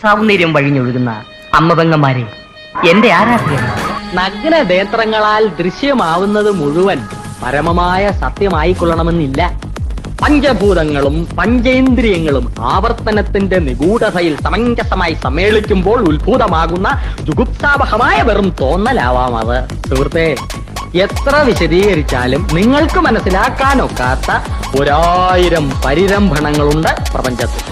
സൗന്ദര്യം വഴിഞ്ഞൊഴുകുന്ന അമ്മ പെങ്ങന്മാരെ, എന്റെ ആരാധ്യൻ. നഗ്ന നേത്രങ്ങളാൽ ദൃശ്യമാവുന്നത് മുഴുവൻ പരമമായ സത്യമായിക്കൊള്ളണമെന്നില്ല. പഞ്ചഭൂതങ്ങളും പഞ്ചേന്ദ്രിയങ്ങളും ആവർത്തനത്തിന്റെ നിഗൂഢതയിൽ സമഞ്ജസമായി സമ്മേളിക്കുമ്പോൾ ഉത്ഭൂതമാകുന്ന ജുഗുപ്സാവഹമായ വെറും തോന്നലാവാം അത്. സുഹൃത്തെ, എത്ര വിശദീകരിച്ചാലും നിങ്ങൾക്ക് മനസ്സിലാക്കാനൊക്കാത്ത 1000 പരിരംഭണങ്ങളുണ്ട് പ്രപഞ്ചത്തിൽ.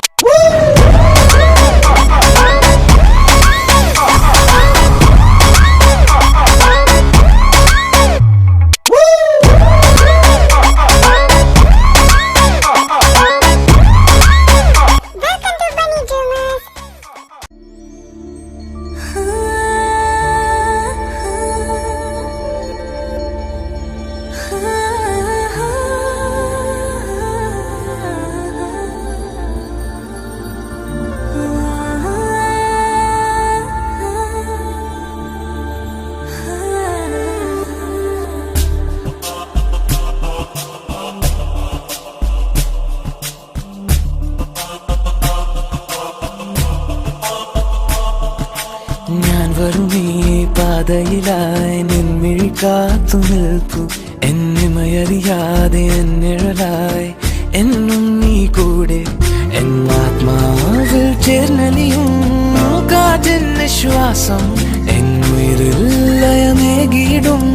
ഞാൻ വരുമീ പാതയിലായി നിൻമിഴി കാത്തു നിൽപ്പു, എന്നിമയറിയാതെ എന്നിഴലായി എന്നും നീ കൂടെ, എന്നാത്മാവിൽ ചേർന്നലിയും കാറ്റിൻ ശ്വാസം, എന്നുയിരിൽ ലയമേകിടും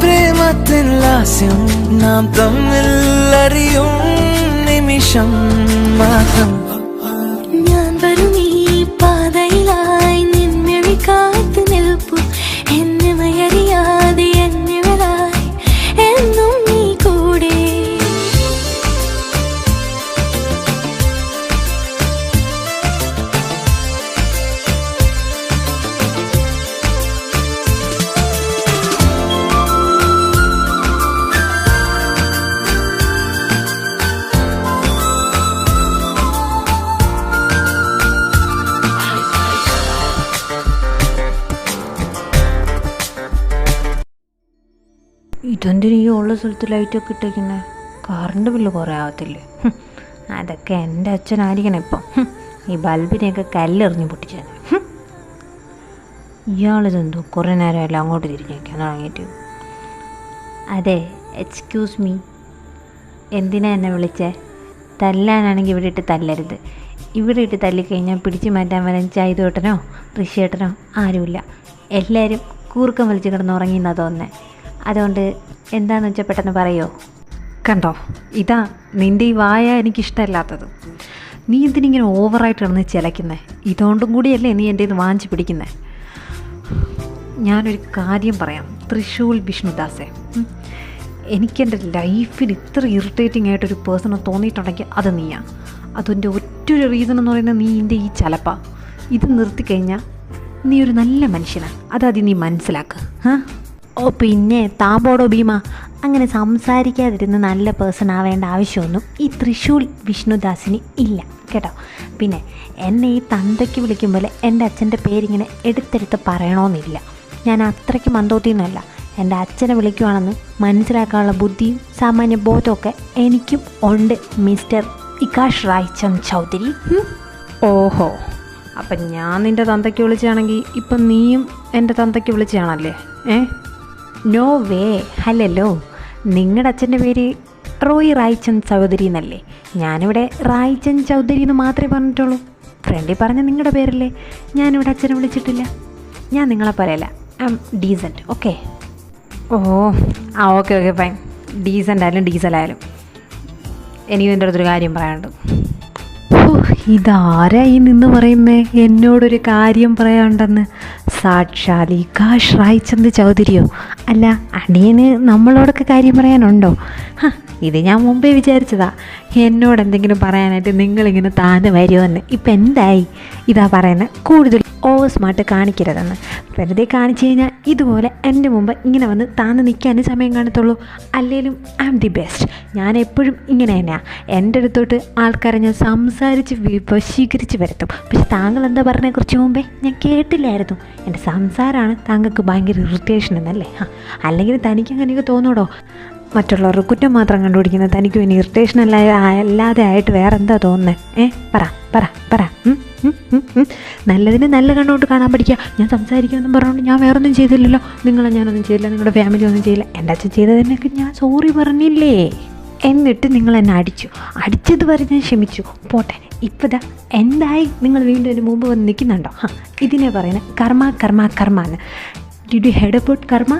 പ്രേമത്തിൻ ലാസ്യം, നാം തമ്മിൽ അറിയും നിമിഷം മാത്രം. ഞാൻ വരുമീ പാതയിലായി നിൻമിഴി കാത്തു നിൽപ്പു, എന്നിമയറിയാതെ എന്നിവരായി എന്നും നീ കൂടെ. ഇതെന്തിനു ഈ ഉള്ള സ്ഥലത്ത് ലൈറ്റൊക്കെ ഇട്ടേക്കുന്നത്? കറണ്ട് ബില്ല് കുറേ ആവത്തില്ലേ? അതൊക്കെ എൻ്റെ അച്ഛനായിരിക്കണം ഇപ്പം. ഈ ബൾബിനെയൊക്കെ കല്ലെറിഞ്ഞ് പൊട്ടിച്ചാൽ. ഇയാളിതെന്തോ കുറേ നേരമല്ല അങ്ങോട്ട് തിരിഞ്ഞേക്കാൻ തുടങ്ങിയിട്ട്. അതെ, എക്സ്ക്യൂസ് മീ, എന്തിനാ എന്നെ വിളിച്ചേ? തല്ലാനാണെങ്കിൽ ഇവിടെ ഇട്ട് തല്ലരുത്. ഇവിടെ ഇട്ട് തല്ലിക്കഴിഞ്ഞാൽ പിടിച്ചു മാറ്റാൻ വരാൻ ചൈതോട്ടനോ ഋഷിയേട്ടനോ ആരുമില്ല. എല്ലാവരും കൂർക്കം വലിച്ച് കിടന്നുറങ്ങിയെന്നാണ് തോന്നുന്നത്. അതുകൊണ്ട് എന്താണെന്ന് വെച്ചാൽ പെട്ടെന്ന് പറയുമോ? കണ്ടോ, ഇതാ നിൻ്റെ ഈ വായ എനിക്കിഷ്ടമല്ലാത്തത്. നീ എന്തിനിങ്ങനെ ഓവറായിട്ട് കിടന്ന് ചിലയ്ക്കുന്നത്? ഇതുകൊണ്ടും കൂടിയല്ലേ നീ എൻ്റെ ഇത് വാങ്ങിച്ച് പിടിക്കുന്നത്? ഞാനൊരു കാര്യം പറയാം തൃശ്ശൂൽ വിഷ്ണുദാസേ, എനിക്കെൻ്റെ ലൈഫിൽ ഇത്ര ഇറിറ്റേറ്റിംഗ് ആയിട്ടൊരു പേഴ്സണെ തോന്നിയിട്ടുണ്ടെങ്കിൽ അത് നീയാ. അതിൻ്റെ ഒറ്റൊരു റീസൺ എന്ന് പറയുന്നത് നീ എൻ്റെ ഈ ചലപ്പ. ഇത് നിർത്തിക്കഴിഞ്ഞാൽ നീ ഒരു നല്ല മനുഷ്യനാണ്. അതാദ്യം നീ മനസ്സിലാക്കുക. ഓ പിന്നെ താമ്പോടോ ഭീമ, അങ്ങനെ സംസാരിക്കാതിരുന്ന് നല്ല പേഴ്സൺ ആവേണ്ട ആവശ്യമൊന്നും ഈ തൃശ്ശൂൽ വിഷ്ണുദാസിന് ഇല്ല കേട്ടോ. പിന്നെ എന്നെ ഈ തന്തയ്ക്ക് വിളിക്കും പോലെ എൻ്റെ അച്ഛൻ്റെ പേരിങ്ങനെ എടുത്തെടുത്ത് പറയണമെന്നില്ല. ഞാൻ അത്രയ്ക്ക് മന്ദോത്തിന്നല്ല. എൻ്റെ അച്ഛനെ വിളിക്കുവാണെന്ന് മനസ്സിലാക്കാനുള്ള ബുദ്ധിയും സാമാന്യ ബോധമൊക്കെ എനിക്കും ഉണ്ട് മിസ്റ്റർ ഇകാഷ് റായ്ചന്ദ് ചൗധരി. ഓഹോ, അപ്പം ഞാൻ നിൻ്റെ തന്തയ്ക്ക് വിളിച്ചാണെങ്കിൽ ഇപ്പം നീയും എൻ്റെ തന്തയ്ക്ക് വിളിച്ചാണല്ലേ? No way. അല്ലല്ലോ, നിങ്ങളുടെ അച്ഛൻ്റെ പേര് റോയ് റായ്ചന്ദ് ചൗധരി എന്നല്ലേ? ഞാനിവിടെ റായ്ചന്ദ് ചൗധരി എന്ന് മാത്രമേ പറഞ്ഞിട്ടുള്ളൂ. ഫ്രണ്ടിൽ പറഞ്ഞ നിങ്ങളുടെ പേരല്ലേ. ഞാനിവിടെ അച്ഛനെ വിളിച്ചിട്ടില്ല. ഞാൻ നിങ്ങളെ പറയല്ല, I am decent. Okay? Oh okay fine. Decent ആയാലും ഡീസലായാലും എനിക്ക് നിൻ്റെ അടുത്തൊരു കാര്യം പറയാനുണ്ട്. ഇതാരായി നിന്ന് പറയുന്നേ എന്നോടൊരു കാര്യം പറയാനുണ്ടെന്ന്? സാക്ഷാൽ ഇകാഷ് റായ്ചന്ദ് ചൗധരിയോ? അല്ല, അടിയന് നമ്മളോടൊക്കെ കാര്യം പറയാനുണ്ടോ? ഇത് ഞാൻ മുമ്പേ വിചാരിച്ചതാ എന്നോട് എന്തെങ്കിലും പറയാനായിട്ട് നിങ്ങളിങ്ങനെ താന്ന് വരുമെന്ന്. ഇപ്പം എന്തായി? ഇതാ പറയുന്നത് കൂടുതൽ ഓവർ സ്മാർട്ട് കാണിക്കരുതെന്ന്. വെറുതെ കാണിച്ചു കഴിഞ്ഞാൽ ഇതുപോലെ എൻ്റെ മുമ്പ് ഇങ്ങനെ വന്ന് താന്ന് നിൽക്കാനും സമയം കാണത്തുള്ളൂ. അല്ലെങ്കിലും ഐ ആം ദി ബെസ്റ്റ്. ഞാൻ എപ്പോഴും ഇങ്ങനെ തന്നെയാണ്. എൻ്റെ അടുത്തോട്ട് ആൾക്കാരെ ഞാൻ സംസാരിച്ച് വശീകരിച്ച് വരുത്തും. പക്ഷെ താങ്കൾ എന്താ പറഞ്ഞത് കുറച്ച് മുമ്പേ ഞാൻ കേട്ടില്ലായിരുന്നു. എൻ്റെ സംസാരമാണ് താങ്കൾക്ക് ഭയങ്കര ഇറിറ്റേഷൻ എന്നല്ലേ? അല്ലെങ്കിൽ തനിക്ക് അങ്ങനെയൊക്കെ തോന്നൂടോ? മറ്റുള്ളവരുടെ കുറ്റം മാത്രം കണ്ടുപിടിക്കുന്നത് തനിക്ക് പിന്നെ ഇറിറ്റേഷൻ അല്ലാതെ ആയിട്ട് വേറെ എന്താ തോന്നുന്നത്? പറ പറ പറ. നല്ലതിന് നല്ല കണ്ണോട്ട് കാണാൻ പഠിക്കുക. ഞാൻ സംസാരിക്കുമെന്നും പറഞ്ഞുകൊണ്ട് ഞാൻ വേറൊന്നും ചെയ്തില്ലല്ലോ. ഞാനൊന്നും ചെയ്തില്ല, നിങ്ങളുടെ ഫാമിലി ഒന്നും ചെയ്യില്ല. എൻ്റെ അച്ഛൻ ചെയ്തതിനൊക്കെ ഞാൻ സോറി പറഞ്ഞില്ലേ? എന്നിട്ട് നിങ്ങൾ എന്നെ അടിച്ചത് വരെ ഞാൻ ക്ഷമിച്ചു. പോട്ടെ, ഇപ്പതാ എന്തായി? നിങ്ങൾ വീണ്ടും എൻ്റെ മുമ്പ് വന്ന് നിൽക്കുന്നുണ്ടോ? ഇതിനെ പറയുന്നത് കർമ്മ എന്ന്. ഡിഡ് യു ഹെഡ് അബൌട്ട് കർമ്മ?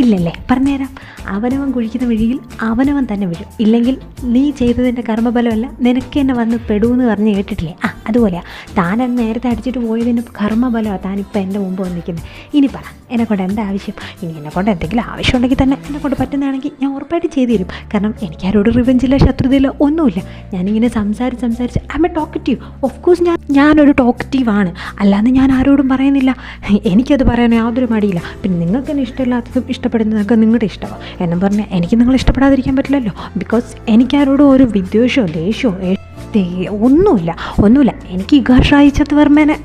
ഇല്ലല്ലേ? പറഞ്ഞുതരാം. അവനവൻ കുഴിക്കുന്ന വഴിയിൽ അവനവൻ തന്നെ വീഴും. ഇല്ലെങ്കിൽ നീ ചെയ്തതിൻ്റെ കർമ്മഫലമല്ല നിനക്ക് തന്നെ വന്ന് പെടുമെന്ന് പറഞ്ഞ് കേട്ടിട്ടില്ലേ? അതുപോലെയാണ്. താനെന്നെ നേരത്തെ അടിച്ചിട്ട് പോയതിൻ്റെ കർമ്മഫലമാണ് താനിപ്പോൾ എൻ്റെ മുമ്പ് വന്നിരിക്കുന്നത്. ഇനി പറ, എന്നെക്കൊണ്ട് എന്താ ആവശ്യം? ഇനി എന്നെക്കൊണ്ട് എന്തെങ്കിലും ആവശ്യമുണ്ടെങ്കിൽ തന്നെ എന്നെക്കൊണ്ട് പറ്റുന്നതാണെങ്കിൽ ഞാൻ ഉറപ്പായിട്ട് ചെയ്തു തരും. കാരണം എനിക്ക് ആരോട് റിവെഞ്ചില്ല, ശത്രുതയില്ല, ഒന്നുമില്ല. ഞാനിങ്ങനെ സംസാരിച്ച് I M A talkative. Of course ഞാനൊരു ടോക്കറ്റീവാണ്. അല്ലാതെ ഞാൻ ആരോടും പറയുന്നില്ല. എനിക്കത് പറയാൻ യാതൊരു മടിയില്ല. പിന്നെ നിങ്ങൾക്ക് എന്നെ ഇഷ്ടമില്ലാത്തതും ഇഷ്ടപ്പെടുന്നതൊക്കെ നിങ്ങളുടെ ഇഷ്ടമാണ് എന്നും പറഞ്ഞാൽ എനിക്ക് നിങ്ങളെ ഇഷ്ടപ്പെടാതിരിക്കാൻ പറ്റില്ലല്ലോ. ബിക്കോസ് എനിക്കാരോടും ഒരു വിദ്വേഷമോ ദേഷ്യമോ ഒന്നുമില്ല. എനിക്ക് ഇഗാഷായി ചത്തുവർമ്മേനെ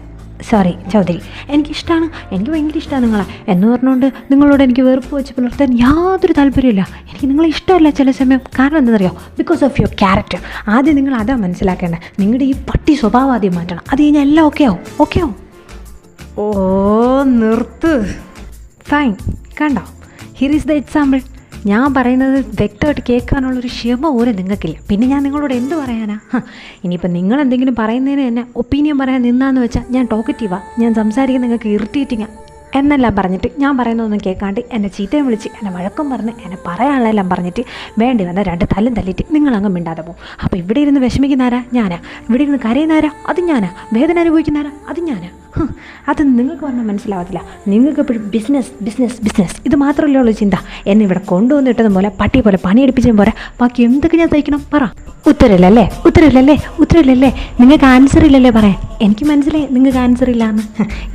ചൗധരി എനിക്കിഷ്ടമാണ്. എനിക്ക് ഭയങ്കര ഇഷ്ടമാണ് നിങ്ങളെ എന്ന് പറഞ്ഞുകൊണ്ട് നിങ്ങളോട് എനിക്ക് വെറുപ്പ് വെച്ച് പുലർത്താൻ യാതൊരു താല്പര്യമില്ല. എനിക്ക് നിങ്ങളെ ഇഷ്ടമല്ല ചില സമയം. കാരണം എന്താണെന്നറിയോ? Because of your character. ആദ്യം നിങ്ങൾ അതാ മനസ്സിലാക്കേണ്ടത്. നിങ്ങളുടെ ഈ പട്ടി സ്വഭാവം ആദ്യം മാറ്റണം. അത് കഴിഞ്ഞാൽ എല്ലാം ഓക്കെ ആവും. ഓ നിർത്ത്. ഫൈൻ. കണ്ടോ, ഹിയർ ഈസ് ദ എക്സാമ്പിൾ. ഞാൻ പറയുന്നത് വ്യക്തമായിട്ട് കേൾക്കാനുള്ളൊരു ക്ഷമ പോലും നിങ്ങൾക്കില്ല. പിന്നെ ഞാൻ നിങ്ങളോട് എന്ത് പറയാനാ? ഇനിയിപ്പോൾ നിങ്ങൾ എന്തെങ്കിലും പറയുന്നതിന് തന്നെ ഒപ്പീനിയൻ പറയാൻ നിന്നാന്ന് വെച്ചാൽ ഞാൻ ടോക്കറ്റീവാണ്. ഞാൻ സംസാരിക്കുന്ന നിങ്ങൾക്ക് ഇറിറ്റേറ്റിങ്ങാണ് എന്നെല്ലാം പറഞ്ഞിട്ട് ഞാൻ പറയുന്നതൊന്നും കേൾക്കാണ്ട് എന്നെ ചീത്തയും വിളിച്ച് എന്നെ വഴക്കം പറഞ്ഞ് എന്നെ പറയാനുള്ളതെല്ലാം പറഞ്ഞിട്ട് വേണ്ടി വന്ന 2 തല്ലും തല്ലിയിട്ട് നിങ്ങളങ്ങ് മിണ്ടാതെ പോകും. അപ്പോൾ ഇവിടെ ഇരുന്ന് വിഷമിക്കുന്നവരാ ഞാനാ, ഇവിടെ ഇരുന്ന് കരയുന്നവരാ അത് ഞാനാ, വേദന അനുഭവിക്കുന്നവരാ അത് ഞാനാ. അത് നിങ്ങൾക്ക് പറഞ്ഞാൽ മനസ്സിലാവത്തില്ല. നിങ്ങൾക്ക് എപ്പോഴും ബിസിനസ് ഇത് മാത്രമല്ലേ ഉള്ളൂ ചിന്ത. എന്നെ ഇവിടെ കൊണ്ടുവന്നിട്ടതും പോലെ പട്ടിയെ പോലെ പണിയെടുപ്പിച്ചതും പോലെ ബാക്കി എന്തൊക്കെ ഞാൻ തയ്ക്കണം? പറ. ഉത്തരവില്ലല്ലേ? നിങ്ങൾക്ക് ആൻസർ ഇല്ലല്ലേ പറയാൻ? എനിക്ക് മനസ്സിലായി നിങ്ങൾക്ക് ആൻസർ ഇല്ലയെന്ന്.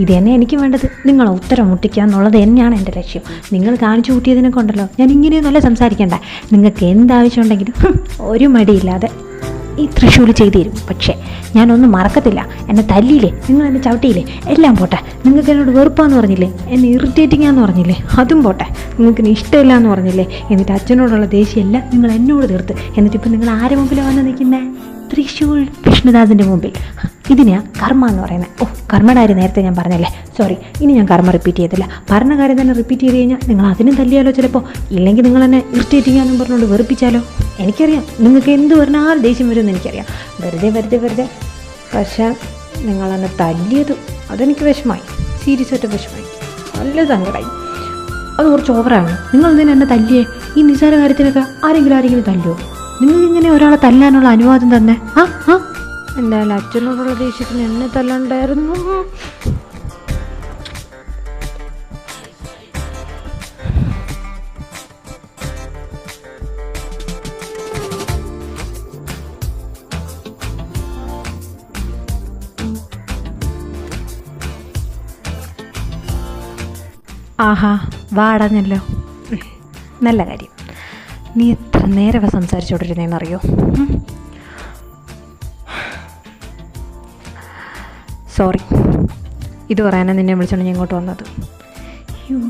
ഇത് തന്നെ എനിക്ക് വേണ്ടത്. നിങ്ങളെ ഉത്തരം മുട്ടിക്കുക എന്നുള്ളത് തന്നെയാണ് എൻ്റെ ലക്ഷ്യം. നിങ്ങൾ കാണിച്ചു കൂട്ടിയതിനെ കൊണ്ടല്ലോ ഞാൻ ഇങ്ങനെയൊന്നുമല്ല സംസാരിക്കേണ്ട. നിങ്ങൾക്ക് എന്താവശ്യമുണ്ടെങ്കിലും ഒരു മടിയില്ലാതെ ഈ തൃശ്ശൂർ ചെയ്തു തരും. പക്ഷേ ഞാനൊന്നും മറക്കത്തില്ല. എന്നെ തല്ലിയില്ലേ, നിങ്ങൾ എന്നെ ചവിട്ടിയില്ലേ, എല്ലാം പോട്ടെ. നിങ്ങൾക്ക് എന്നോട് വെറുപ്പാന്ന് പറഞ്ഞില്ലേ, എന്നെ ഇറിറ്റേറ്റിംഗാന്ന് പറഞ്ഞില്ലേ, അതും പോട്ടെ. നിങ്ങൾക്ക് എന്നെ ഇഷ്ടമില്ല എന്ന് പറഞ്ഞില്ലേ, എന്നിട്ട് അച്ഛനോടുള്ള ദേഷ്യമെല്ലാം നിങ്ങൾ എന്നോട് തീർത്ത്. എന്നിട്ടിപ്പോൾ നിങ്ങൾ ആരെ മുമ്പിലാണ് വന്ന് നിൽക്കുന്നത്? തൃശ്ശൂർ വിഷ്ണുദാസിൻ്റെ മുമ്പിൽ. ഇതിനെയാണ് കർമ്മ എന്ന് പറയുന്നത്. കർമ്മയുടെ കാര്യം നേരത്തെ ഞാൻ പറഞ്ഞല്ലേ, സോറി. ഇനി ഞാൻ കർമ്മ റിപ്പീറ്റ് ചെയ്തില്ല. പറഞ്ഞ കാര്യം തന്നെ റിപ്പീറ്റ് ചെയ്ത് കഴിഞ്ഞാൽ നിങ്ങൾ അതിനും തല്ലിയാലോ ചിലപ്പോൾ. ഇല്ലെങ്കിൽ നിങ്ങൾ എന്നെ ഇറിറ്റേറ്റിംഗാന്നും പറഞ്ഞുകൊണ്ട് വെറുപ്പിച്ചാലോ. എനിക്കറിയാം നിങ്ങൾക്ക് എന്ത് പറഞ്ഞാൽ ദേഷ്യം വരുമെന്ന് എനിക്കറിയാം. വെറുതെ. പക്ഷേ നിങ്ങളെന്നെ തല്ലിയത് അതെനിക്ക് വിഷമമായി. സീരിയസ് ആയിട്ട് വിഷമമായി. നല്ല സങ്കടമായി. അത് കുറച്ച് ഓവറാണ്. നിങ്ങൾ എന്തിനാ എന്നെ തല്ലിയേ? ഈ നിസ്സാര കാര്യത്തിനൊക്കെ ആരെങ്കിലും തല്ലുമോ? നിങ്ങളിങ്ങനെ ഒരാളെ തല്ലാനുള്ള അനുവാദം തന്നെ? എന്തായാലും അച്ഛനോടുള്ള ദേഷ്യത്തിന് എന്നെ തല്ലണ്ടായിരുന്നു. ആഹാ, വാടഞ്ഞല്ലോ. നല്ല കാര്യം. നീ എത്ര നേരമേ സംസാരിച്ചോണ്ടിരുന്നേന്നറിയോ? സോറി, ഇത് പറയാനാണ് നിന്നെ വിളിച്ചോണ്ട് ഞാൻ ഇങ്ങോട്ട് വന്നത്.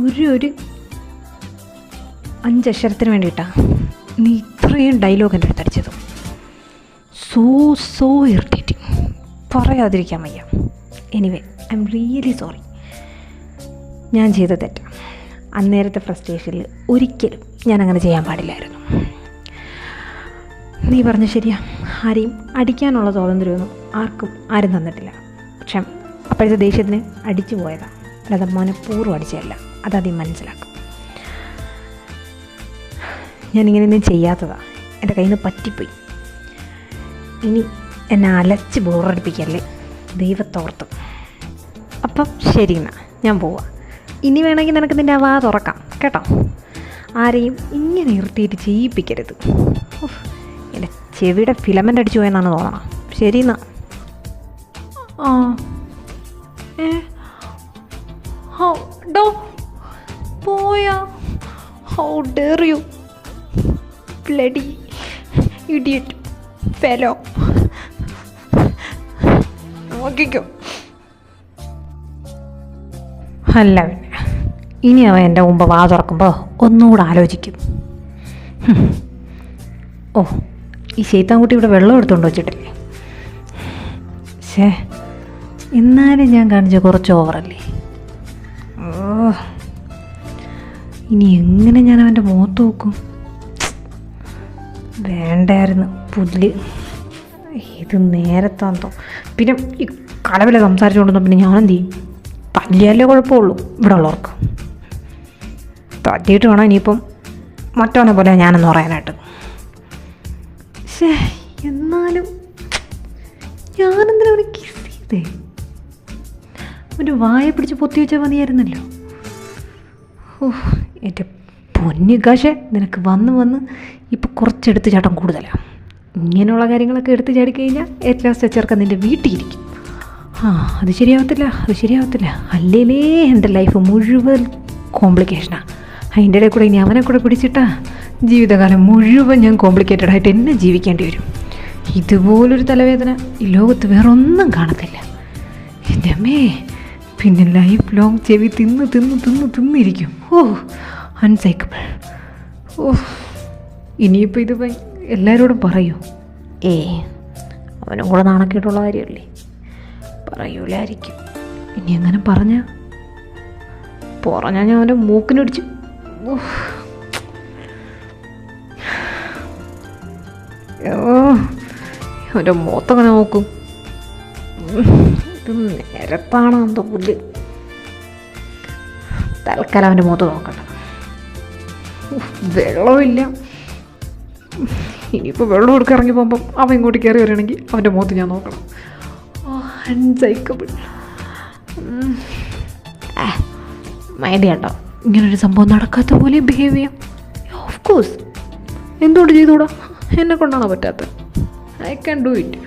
ഒരു 5 അക്ഷരത്തിന് വേണ്ടിയിട്ടാണ് നീ ഇത്രയും ഡയലോഗ് എൻ്റെ അടുത്ത് അടിച്ചത്. So irritating. പറയാതിരിക്കാൻ വയ്യ. Anyway, I am really sorry. ഞാൻ ചെയ്ത തെറ്റ്. അന്നേരത്തെ ഫ്രസ്ട്രേഷനിൽ ഒരിക്കലും ഞാനങ്ങനെ ചെയ്യാൻ പാടില്ലായിരുന്നു. നീ പറഞ്ഞ ശരിയാ. ആരെയും അടിക്കാനുള്ള സ്വാതന്ത്ര്യമൊന്നും ആരും തന്നിട്ടില്ല. പക്ഷെ അപ്പോഴത്തെ ദേഷ്യത്തിന് അടിച്ചു പോയതാണ്. അല്ലാതെ മനഃപൂർവ്വം അടിച്ചതല്ല. അതാദ്യം മനസ്സിലാക്കും. ഞാനിങ്ങനെയൊന്നും ചെയ്യാത്തതാണ്. എൻ്റെ കയ്യിൽ നിന്ന് പറ്റിപ്പോയി. ഇനി എന്നെ അലച്ച് ബോറടിപ്പിക്കല്ലേ, ദൈവത്തോർത്ത്. അപ്പം ശരി, എന്നാ ഞാൻ പോവാം. ഇനി വേണമെങ്കിൽ നിനക്ക് നിൻ്റെ വാ തുറക്കാം കേട്ടോ. ആരെയും ഇങ്ങനെ ഇറിറ്റേറ്റ് ചെയ്യിപ്പിക്കരുത്. എൻ്റെ ചെവിയുടെ ഫിലമെൻ്റ് അടിച്ചു പോയെന്നാണ് തോന്നണം. ശരി എന്നാ. പോയാ? How dare you bloody idiot fellow. നോക്കിക്കോ. അല്ല, പിന്നെ ഇനി അവൻ എൻ്റെ മുമ്പ് വാ തുറക്കുമ്പോൾ ഒന്നുകൂടെ ആലോചിക്കും. ഓ, ഈ ശൈത്താൻകുട്ടി ഇവിടെ വെള്ളം എടുത്തുകൊണ്ട് വെച്ചിട്ടില്ലേ? എന്നാലും ഞാൻ കാണിച്ച കുറച്ച് ഓവറല്ലേ. ഓ, ഇനി എങ്ങനെ ഞാൻ അവൻ്റെ മുഖത്ത് നോക്കും? വേണ്ടായിരുന്നു പുല്ല്. ഇത് നേരത്താന്തോ. പിന്നെ ഈ കലവില സംസാരിച്ചുകൊണ്ടിരുന്ന പിന്നെ ഞാനെന്ത് ചെയ്യും? തല്ലിയാലേ കുഴപ്പമുള്ളൂ ഇവിടെ ഉള്ളവർക്ക്. തല്ലിയിട്ട് വേണം ഇനിയിപ്പം മറ്റവനെ പോലെ ഞാനെന്ന് പറയാനായിട്ട്. എന്നാലും ഞാനെന്തിനാ അവനെ കിസ് ചെയ്തേ? അവൻ്റെ വായ പിടിച്ച് പൊത്തി വെച്ചാൽ മതിയായിരുന്നല്ലോ. ഓ, എൻ്റെ പൊന്നികാശെ, നിനക്ക് വന്ന് ഇപ്പം കുറച്ചെടുത്ത് ചാട്ടം കൂടുതലാണ്. ഇങ്ങനെയുള്ള കാര്യങ്ങളൊക്കെ എടുത്ത് ചാടിക്കഴിഞ്ഞാൽ ഏറ്റവും ലാസ്റ്റ് ചെറുക്കാൻ നിൻ്റെ വീട്ടിലിരിക്കും. അത് ശരിയാവത്തില്ല. അല്ലേലേ എൻ്റെ ലൈഫ് മുഴുവൻ കോംപ്ലിക്കേഷനാണ്. അതിൻ്റെ ഇടയിൽ കൂടെ ഇനി അവനെ കൂടെ പിടിച്ചിട്ടാ ജീവിതകാലം മുഴുവൻ ഞാൻ കോംപ്ലിക്കേറ്റഡ് ആയിട്ട് എന്നെ ജീവിക്കേണ്ടി വരും. ഇതുപോലൊരു തലവേദന ഈ ലോകത്ത് വേറെ ഒന്നും കാണത്തില്ല. എൻ്റെ അമ്മേ, പിന്നെ ലൈഫ് ലോങ് ചെവി തിന്നിരിക്കും. ഓ, അൺസൈക്കബിൾ. ഓ, ഇനിയിപ്പോൾ ഇത് എല്ലാവരോടും പറയൂ? അവനും കൂടെ നാണക്കേട്ടുള്ള കാര്യമല്ലേ, പറയൂലായിരിക്കും. ഇനി അങ്ങനെ പറഞ്ഞാൽ ഞാൻ അവൻ്റെ മൂക്കിനടിച്ചു. അവൻ്റെ മുഖത്തങ്ങനെ നോക്കും. ഇത് നേരത്താണോ എന്തോ പുല്ല്. തൽക്കാലം അവൻ്റെ മുഖത്ത് നോക്കണ്ട. വെള്ളമില്ല. ഇനിയിപ്പോൾ വെള്ളം എടുക്കാൻ ഇറങ്ങി പോകുമ്പം അവൻ ഇങ്ങോട്ട് കയറി വരികയാണെങ്കിൽ അവൻ്റെ മുഖത്ത് ഞാൻ നോക്കണം. അൺസൈക്കബിൾ. മൈൻഡ് കേട്ടോ, ഇങ്ങനൊരു സംഭവം നടക്കാത്ത പോലെ ബിഹേവ് ചെയ്യാം. ഓഫ് കോഴ്സ്, എന്തുകൊണ്ട് ചെയ്തുകൂടാ? എന്നെ കൊണ്ടാണോ പറ്റാത്തത്? I can do it.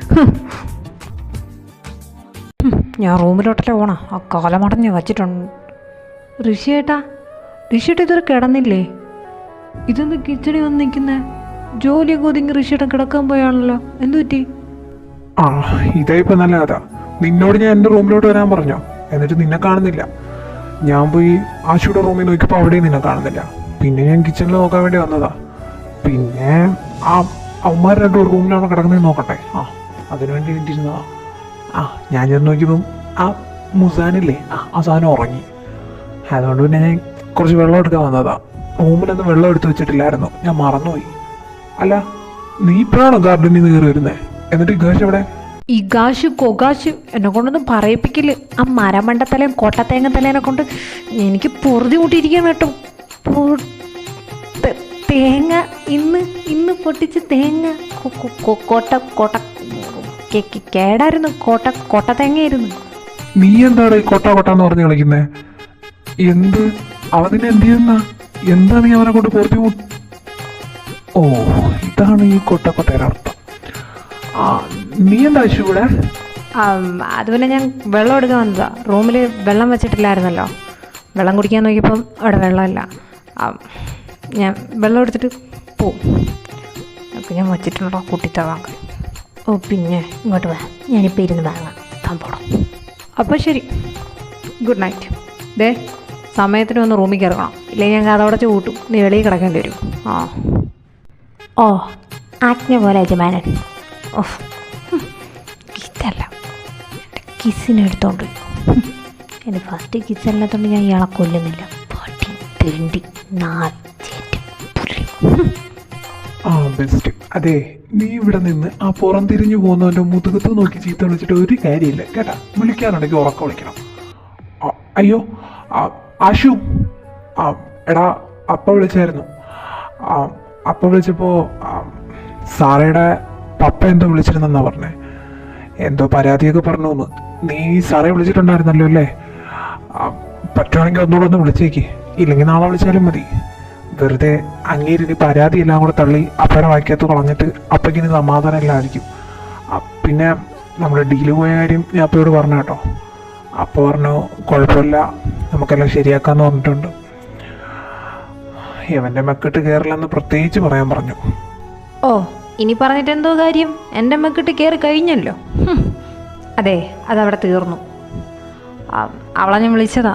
ഞാൻ റൂമിലോട്ടല്ലേ പോണ. ആ കാലമടഞ്ഞ് വച്ചിട്ടുണ്ട്. ഋഷിയേട്ടാ ഇതുവരെ കിടന്നില്ലേ? ഇതെന്ത് കിച്ചടി വന്ന് നിൽക്കുന്നേ? ജോലിയൊക്കെ ഒതുങ്ങി ഋഷിയേട്ടൻ കിടക്കാൻ പോയാണല്ലോ. എന്തു പറ്റി? ഇതായിപ്പോ നല്ല കഥ. നിന്നോട് ഞാൻ എൻ്റെ റൂമിലോട്ട് വരാൻ പറഞ്ഞോ, എന്നിട്ട് നിന്നെ കാണുന്നില്ല. ഞാൻ പോയി ആശുയുടെ റൂമിൽ നോക്കിയപ്പോൾ അവിടെയും നിന്നെ കാണുന്നില്ല. പിന്നെ ഞാൻ കിച്ചണിൽ നോക്കാൻ വേണ്ടി വന്നതാ. പിന്നെ അവന്മാർ രണ്ടു റൂമിലാണ് കിടക്കുന്നത് നോക്കട്ടെ. അതിനുവേണ്ടി വേണ്ടിയിരുന്നതാ. ഞാൻ ചെന്ന് നോക്കിയപ്പം മുസാനില്ലേ, ആ സാധനം ഉറങ്ങി. അതുകൊണ്ട് പിന്നെ ഞാൻ കുറച്ച് വെള്ളം എടുക്കാൻ വന്നതാ. റൂമിലൊന്നും വെള്ളം എടുത്ത് വെച്ചിട്ടില്ലായിരുന്നു, ഞാൻ മറന്നുപോയി. അല്ല, നീ ഇപ്പോഴാണോ ഗാർഡനിൽ നിന്ന് കയറി വരുന്നത്? എന്നിട്ട് ഇഗാഷ് എവിടെ? ഇഗാഷ് കൊഗാഷ് എന്നെ കൊണ്ടൊന്നും പറയിപ്പിക്കില്ല. ആ മരമണ്ടത്തലയും കോട്ടത്തേങ്ങ തലേനെ കൊണ്ട് എനിക്ക് പൊറുതി കൂട്ടിയിരിക്കാൻ കേട്ടോ. തേങ്ങ ഇന്ന് പൊട്ടിച്ച് തേങ്ങ കേടായിരുന്നു. കോട്ട തേങ്ങയായിരുന്നു. നീ എന്താണ് കൊട്ടാന്ന് പറഞ്ഞ് കളിക്കുന്നേ? എന്ത് അവനെ എന്ത് ചെയ്യുന്ന? എന്താ നീ അവനെ കൊണ്ട് പൊറുതി ഓ, ഇതാണ് ഈ കൊട്ടയുടെ അർത്ഥം. നീ എന്താ ആശു ഇവിടെ? അത് പിന്നെ ഞാൻ വെള്ളം എടുക്കാൻ വന്നതാ. റൂമിൽ വെള്ളം വെച്ചിട്ടില്ലായിരുന്നല്ലോ. വെള്ളം കുടിക്കാൻ നോക്കിയപ്പം അവിടെ വെള്ളമില്ല. ഞാൻ വെള്ളം എടുത്തിട്ട് പോവും. അപ്പം ഞാൻ വച്ചിട്ടുണ്ടോ കുട്ടിത്ത വാങ്ങാൻ. ഓ, പിന്നെ ഇങ്ങോട്ട് വാ, ഞാനിപ്പോൾ ഇരുന്ന് വാങ്ങാം തമ്പോളാം. അപ്പോൾ ശരി, ഗുഡ് നൈറ്റ്. സമയത്തിന് വന്ന് റൂമിൽ കയറണം, ഇല്ലെങ്കിൽ ഞാൻ കഥവടച്ച് കൂട്ടും. നീ വെളിയിൽ കിടക്കേണ്ടി വരും. ഓ, ആജ്ഞ പോലെ യജമാനൻ. ഓഹ്, ഇതല്ല എൻ്റെ കിസ്സിനെടുത്തോണ്ട്. എൻ്റെ ഫസ്റ്റ് കിസ്സല്ലാത്തോണ്ട് ഞാൻ ഇയാളെ കൊല്ലുന്നില്ല. പട്ടി തെണ്ടി ബെസ്റ്റ്. അതെ, നീ ഇവിടെ നിന്ന് ആ പുറംതിരിഞ്ഞു പോകുന്നവൻ്റെ മുതുകത്ത് നോക്കി ചീത്ത വിളിച്ചിട്ട് ഒരു കാര്യമില്ല കേട്ടാ. വിളിക്കാനുണ്ടെങ്കിൽ ഉറക്കം വിളിക്കണം. അയ്യോ ആശു, എടാ അപ്പ വിളിച്ചായിരുന്നു. അപ്പ വിളിച്ചപ്പോൾ സാറയുടെ പപ്പ എന്തോ വിളിച്ചിരുന്നെന്നാ പറഞ്ഞേ. എന്തോ പരാതിയൊക്കെ പറഞ്ഞു എന്ന്. നീ സാറേ വിളിച്ചിട്ടുണ്ടായിരുന്നല്ലോ അല്ലേ? പറ്റുവാണെങ്കിൽ ഒന്നുകൂടെ ഒന്ന് വിളിച്ചേക്ക്, ഇല്ലെങ്കിൽ നാളെ വിളിച്ചാലും മതി. വെറുതെ അങ്ങേരിനി പരാതി എല്ലാം കൂടെ തള്ളി അപ്പയുടെ വായിക്കകത്ത് കളഞ്ഞിട്ട് അപ്പയ്ക്കിനി സമാധാനം ഇല്ലായിരിക്കും. പിന്നെ നമ്മുടെ ഡീല് പോയ കാര്യം ഞാൻ അപ്പയോട് പറഞ്ഞു കേട്ടോ. അപ്പ പറഞ്ഞു കുഴപ്പമില്ല, നമുക്കെല്ലാം ശരിയാക്കാന്ന് പറഞ്ഞിട്ടുണ്ട്. ഇവൻ്റെ മെക്കിട്ട് കയറില്ലെന്ന് പ്രത്യേകിച്ച് പറയാൻ പറഞ്ഞു. ഓ, ഇനി പറഞ്ഞിട്ട് എന്തോ കാര്യം? എൻ്റെ മെക്കിട്ട് കയറി കഴിഞ്ഞല്ലോ. അതെ, അതവിടെ തീർന്നു. അവളെ ഞാൻ വിളിച്ചതാ.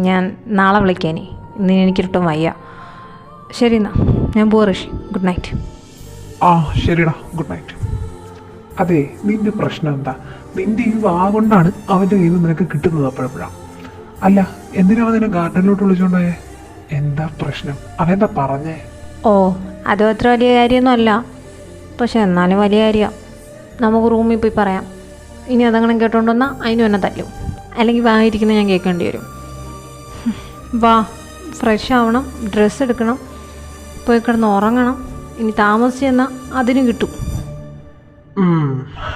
ഞാൻ നാളെ വിളിക്കാനേ, ഇന്ന് എനിക്കിട്ടും വയ്യ. ശരി എന്നാ. ഞാൻ പോവാ ഋഷി. Good night. ആ ശരിടാ, ഗുഡ് നൈറ്റ്. അതെ, നിന്റെ പ്രശ്നം എന്താ? നിന്റെ ഈ വാ കൊണ്ടാണ് അവൻ്റെ കയ്യിൽ നിന്ന് നിനക്ക് കിട്ടുന്നത് അപ്പോഴപ്പോഴാണ്. അല്ല, എന്തിനാ അവൻ നിന്നെ ഗാർഡനിലോട്ട് വിളിച്ചോണ്ടായേ? എന്താ പ്രശ്നം? അവനെന്താ പറഞ്ഞേ? ഓ, അതും അത്ര വലിയ കാര്യമൊന്നും അല്ല, പക്ഷെ എന്നാലും വലിയ കാര്യമാണ്. നമുക്ക് റൂമിൽ പോയി പറയാം. ഇനി അതങ്ങനെ കേട്ടോണ്ട് വന്നാൽ അതിനും എന്നെ തല്ലും, അല്ലെങ്കിൽ വാങ്ങിയിരിക്കുന്ന ഞാൻ കേൾക്കേണ്ടി വരും. വാ, ഫ്രഷ് ആവണം, ഡ്രസ്സ് എടുക്കണം, പോയി കിടന്ന് ഉറങ്ങണം. ഇനി താമസിച്ച് ചെന്നാൽ അതിന് കിട്ടും.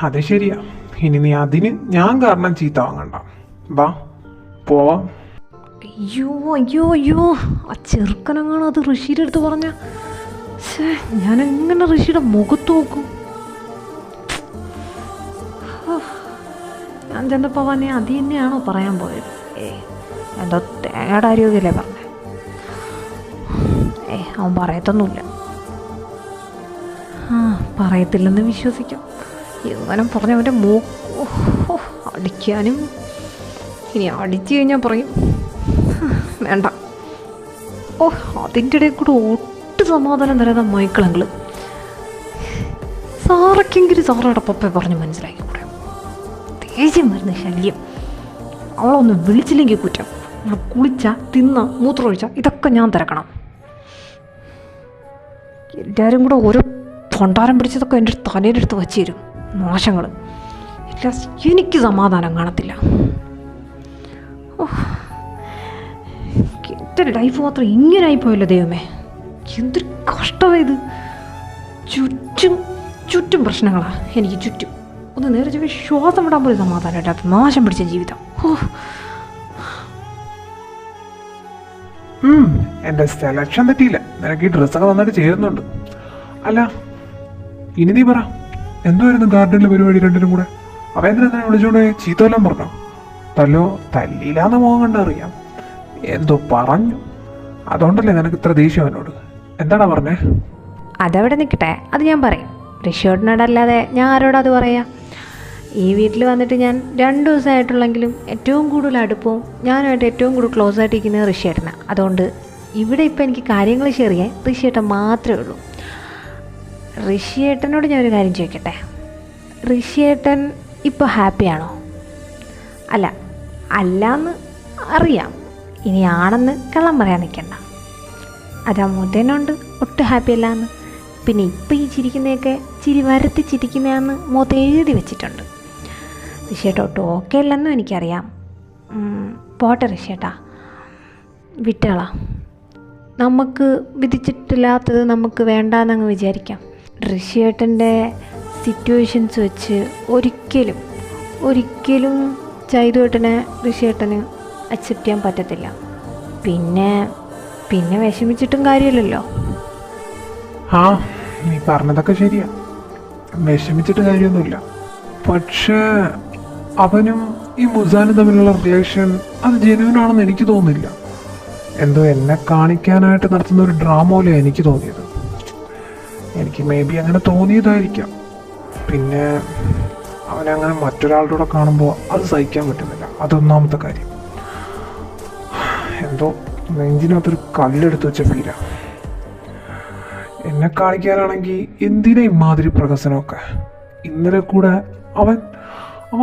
അത് ശരിയാ. ഇനി നീ അതിന് ഞാൻ കാരണം ചീത്ത വാങ്ങണ്ട. വാ പോവാം. അയ്യോ അയ്യോ അയ്യോ, ആ ചെറുക്കനങ്ങാണോ അത് ഋഷിയുടെ അടുത്ത് പറഞ്ഞ? ഞാനെങ്ങനെ ഋഷിയുടെ മുഖത്ത് നോക്കും? ഞാൻ ചെന്നപ്പോൾ പറഞ്ഞ അത് തന്നെയാണോ പറയാൻ പോയത്? എന്തോ തേങ്ങയുടെ ആരോഗ്യമല്ലേ പറഞ്ഞേ? അവൻ പറയത്തൊന്നുമില്ല. പറയത്തില്ലെന്ന് വിശ്വസിക്കാം. എങ്ങനെ പറഞ്ഞവൻ്റെ അടിക്കാനും. ഇനി അടിച്ചു കഴിഞ്ഞാൽ പറയും വേണ്ട. അതിൻ്റെ ഇടയിൽ കൂടെ ഒട്ടും സമാധാനം തരാതെ മൈക്കിളങ്ങൾ. സാറൊക്കെങ്കിലും സാറയുടെ പപ്പയെ പറഞ്ഞ് മനസ്സിലാക്കി കൂടെ. ദേഷ്യം വരുന്ന ശല്യം. അവളൊന്ന് വിളിച്ചില്ലെങ്കിൽ കുറ്റം. അവൾ കുളിച്ച, തിന്ന, മൂത്രമൊഴിച്ച ഇതൊക്കെ ഞാൻ തിരക്കണം. എല്ലാവരും കൂടെ ഓരോ തൊണ്ടാരം പിടിച്ചതൊക്കെ എൻ്റെ തലയിലെടുത്ത് വച്ച് തരും. മോശങ്ങൾ എല്ലാം. എനിക്ക് സമാധാനം കാണത്തില്ല. എൻ്റെ ലൈഫ് മാത്രം ഇങ്ങനെ ആയിപ്പോയല്ലോ ദൈവമേ. എന്തൊരു കഷ്ടമായത്. ചുറ്റും പ്രശ്നങ്ങളാണ് എനിക്ക് ചുറ്റും. ഒന്ന് നേരെ ചെവി ശ്വാസം വിടാൻ പോലും സമാധാനം ഇല്ലാത്ത നാശം പിടിച്ച ജീവിതം. എൻ്റെ സെലക്ഷൻ തെറ്റിയില്ല. നിനക്ക് ഈ ഡ്രസ്സൊക്കെ നന്നായിട്ട് ചേരുന്നുണ്ട്. അല്ല, ഇനി നീ പറ, എന്തുവായിരുന്നു ഗാർഡനിലെ പരിപാടി രണ്ടിനും കൂടെ? അവയെന്തിനാ തന്നെ വിളിച്ചോണ്ട് ചീത്ത വല്ലതും പറഞ്ഞോ? തല്ലിയില്ലാന്ന് മോഹം കണ്ടറിയാം. എന്തോ പറഞ്ഞു, അതുകൊണ്ടല്ലേ നിനക്ക് ഇത്ര ദേഷ്യം അവനോട്? എന്താടാ പറഞ്ഞേ? അതവിടെ നിൽക്കട്ടെ, അത് ഞാൻ പറയും. ഋഷിയോടിനോടല്ലാതെ ഞാൻ ആരോടാ അത് പറയാം? ഈ വീട്ടിൽ വന്നിട്ട് ഞാൻ 2 ദിവസമായിട്ടുള്ളെങ്കിലും ഏറ്റവും കൂടുതൽ അടുപ്പവും ഞാനുമായിട്ട് ഏറ്റവും കൂടുതൽ ക്ലോസ് ആയിട്ടിരിക്കുന്നത് ഋഷിയേട്ടനാണ്. അതുകൊണ്ട് ഇവിടെ ഇപ്പോൾ എനിക്ക് കാര്യങ്ങൾ ഷെയർ ചെയ്യാൻ ഋഷിയേട്ടൻ മാത്രമേ ഉള്ളൂ. ഋഷിയേട്ടനോട് ഞാനൊരു കാര്യം ചോദിക്കട്ടെ. ഋഷിയേട്ടൻ ഇപ്പോൾ ഹാപ്പിയാണോ? അല്ലാന്ന് അറിയാം. ഇനി ആണെന്ന് കള്ളം പറയാൻ നിൽക്കണ്ട. അതാ മുതേനുണ്ട് ഒട്ടും ഹാപ്പിയല്ലാന്ന്. പിന്നെ ഇപ്പം ഈ ചിരിക്കുന്നതൊക്കെ ചിരി വരത്തി ചിരിക്കുന്നതാന്ന് മുഖത്ത് എഴുതി വെച്ചിട്ടുണ്ട്. ഋഷിയേട്ട ഒട്ടും ഓക്കെ അല്ലെന്നും എനിക്കറിയാം. പോട്ടെ ഋഷിയേട്ടാ, വിട്ടളാ. നമുക്ക് വിധിച്ചിട്ടില്ലാത്തത് നമുക്ക് വേണ്ടാന്നങ്ങ് വിചാരിക്കാം. ഋഷിയേട്ടൻ്റെ സിറ്റുവേഷൻസ് വെച്ച് ഒരിക്കലും ചൈതുവേട്ടനെ ഋഷിയേട്ടന് അക്സെപ്റ്റ് ചെയ്യാൻ പറ്റത്തില്ല. പിന്നെ വിഷമിച്ചിട്ടും കാര്യമില്ലല്ലോ. നീ പറഞ്ഞതൊക്കെ ശരിയാ, വിഷമിച്ചിട്ട് കാര്യമൊന്നുമില്ല. പക്ഷേ അവനും ഈ മുസാനും തമ്മിലുള്ള റിയാക്ഷൻ അത് ജെന്യൂൻ ആണെന്ന് എനിക്ക് തോന്നുന്നില്ല. എന്തോ എന്നെ കാണിക്കാനായിട്ട് നടത്തുന്ന ഒരു ഡ്രാമ പോലെയാണ് എനിക്ക് തോന്നിയത്. എനിക്ക് മേ ബി അങ്ങനെ തോന്നിയതായിരിക്കാം. പിന്നെ അവനങ്ങനെ മറ്റൊരാളുടെ കൂടെ കാണുമ്പോൾ അത് സഹിക്കാൻ പറ്റുന്നില്ല. അതൊന്നാമത്തെ കാര്യം. എന്തോ നെഞ്ചിനകത്തൊരു കല്ലെടുത്ത് വെച്ച ഫീലാണ്. എന്നെ കാണിക്കാനാണെങ്കിൽ എന്തിനാ ഇമാതിരി പ്രഹസനമൊക്കെ? ഇന്നലെ കൂടെ അവൻ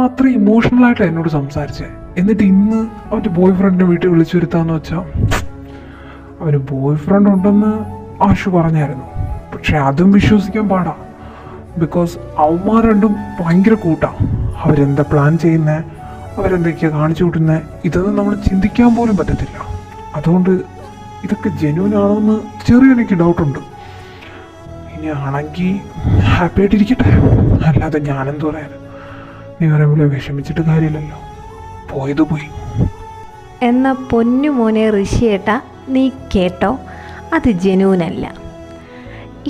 അത്ര ഇമോഷണലായിട്ട് എന്നോട് സംസാരിച്ചേ. എന്നിട്ട് ഇന്ന് അവൻ്റെ ബോയ് ഫ്രണ്ടിനെ വീട്ടിൽ വിളിച്ചു വരുത്താന്ന് വെച്ചാൽ, അവന് ബോയ് ഫ്രണ്ട് ഉണ്ടെന്ന് ആശു പറഞ്ഞായിരുന്നു. പക്ഷെ അതും വിശ്വസിക്കാൻ പാടാ. ബിക്കോസ് അവന്മാർ രണ്ടും ഭയങ്കര കൂട്ടാണ്. അവരെന്താ പ്ലാൻ ചെയ്യുന്നത്, അവരെന്തൊക്കെയാണ് കാണിച്ചു കൂട്ടുന്നത്, ഇതൊന്നും നമ്മൾ ചിന്തിക്കാൻ പോലും പറ്റത്തില്ല. അതുകൊണ്ട് ഇതൊക്കെ ജെന്യൂൻ ആണോ എന്ന് ചെറിയൊരു ഡൗട്ടുണ്ട്. ഇനി ആണെങ്കിൽ ഹാപ്പി ആയിട്ടിരിക്കട്ടെ, അല്ലാതെ ഞാനെന്ത് പറയാൻ? നീ പറയുമ്പോൾ വിഷമിച്ചിട്ട് കാര്യമില്ലല്ലോ, പോയത് പോയി. എന്നാ പൊന്നു മോനെ ഋഷിയേട്ടാ, നീ കേട്ടോ, അത് ജെന്യൂനല്ല.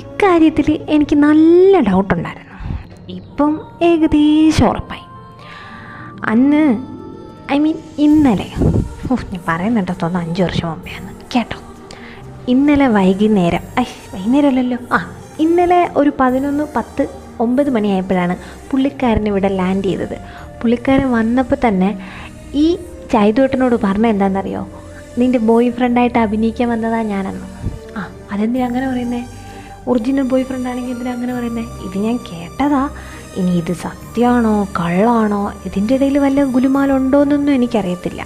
ഇക്കാര്യത്തിൽ എനിക്ക് നല്ല ഡൗട്ടുണ്ടായിരുന്നു. ഇപ്പം ഏകദേശം ഉറപ്പായി. അന്ന് ഇന്നലെ ഞാൻ പറയുന്നുണ്ടോ തോന്നുന്നു 5 വർഷം മുമ്പെയാണ് കേട്ടോ. ഇന്നലെ വൈകുന്നേരമല്ലല്ലോ, ഇന്നലെ ഒരു 11:10, 9 മണിയായപ്പോഴാണ് പുള്ളിക്കാരൻ ഇവിടെ ലാൻഡ് ചെയ്തത്. പുള്ളിക്കാരൻ വന്നപ്പോൾ തന്നെ ഈ ചൈതുവേട്ടനോട് പറഞ്ഞ എന്താണെന്നറിയോ? നിൻ്റെ ബോയ് ഫ്രണ്ടായിട്ട് അഭിനയിക്കാൻ വന്നതാ ഞാനെന്ന്. ആ അതെന്തിനാ അങ്ങനെ പറയുന്നേ? ഒറിജിനൽ ബോയ് ഫ്രണ്ട് ആണെങ്കിൽ എന്തിനാ അങ്ങനെ പറയുന്നേ? ഇത് ഞാൻ കേട്ടതാ. ഇനി ഇത് സത്യമാണോ കള്ളാണോ ഇതിൻ്റെ ഇടയിൽ വല്ല ഗുലുമാലുണ്ടോ എന്നൊന്നും എനിക്കറിയത്തില്ല.